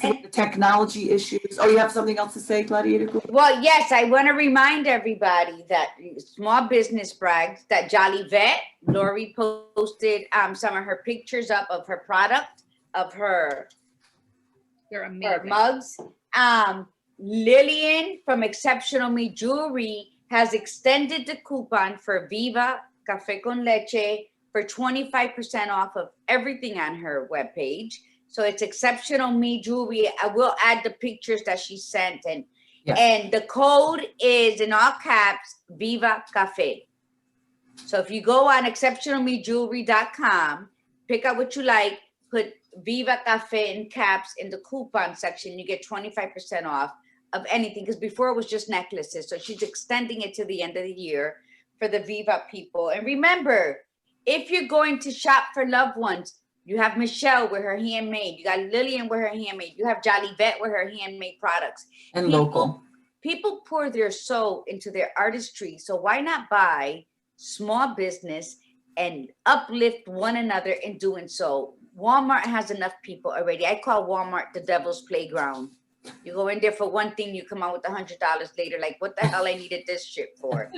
with the technology issues. Oh, you have something else to say, Gladiator? Well, yes, I want to remind everybody that Small Business Brags, that Jolly Vet, Lori posted some of her pictures up of her product, of her mugs. Lillian from Exceptional Me Jewelry has extended the coupon for Viva Cafe con Leche for 25% off of everything on her webpage. So it's Exceptional Me Jewelry. I will add the pictures that she sent, and the code is in all caps, Viva Cafe. So if you go on exceptionalmejewelry.com, pick out what you like, put Viva Cafe in caps in the coupon section, you get 25% off of anything, because before it was just necklaces. So she's extending it to the end of the year for the Viva people. And remember, if you're going to shop for loved ones, you have Michelle with her handmade. You got Lillian with her handmade. You have Jolly Vet with her handmade products. And local. People pour their soul into their artistry. So why not buy small business and uplift one another in doing so? Walmart has enough people already. I call Walmart the devil's playground. You go in there for one thing, you come out with $100 later, like, what the hell I needed this shit for?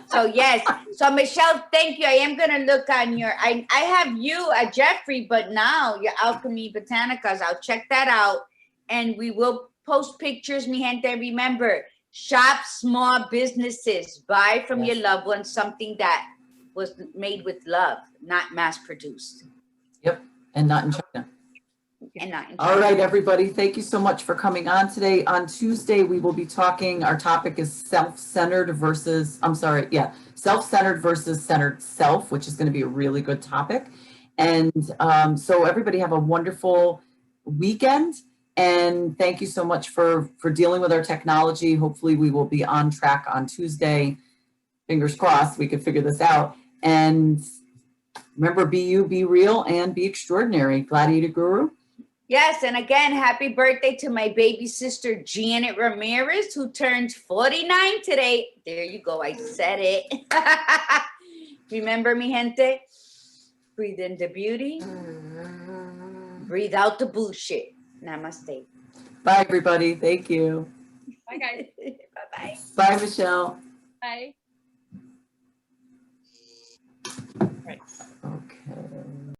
So yes. So Michelle, thank you. I am gonna look on your, I have you at Jeffrey, but now your Alchemy Botanicas. I'll check that out, and we will post pictures, mi gente. Remember, shop small businesses. Buy from your loved ones something that was made with love, not mass produced. Yep, and not in China. All right, everybody. Thank you so much for coming on today. On Tuesday, we will be talking, our topic is self-centered versus centered self, which is going to be a really good topic. And so everybody have a wonderful weekend. And thank you so much for dealing with our technology. Hopefully we will be on track on Tuesday. Fingers crossed we can figure this out. And remember, be you, be real, and be extraordinary. Gladiator Guru. Yes, and again, happy birthday to my baby sister, Janet Ramirez, who turns 49 today. There you go, I said it. Remember, mi gente? Breathe in the beauty. Breathe out the bullshit. Namaste. Bye, everybody. Thank you. Bye, guys. Bye-bye. Bye, Michelle. Bye.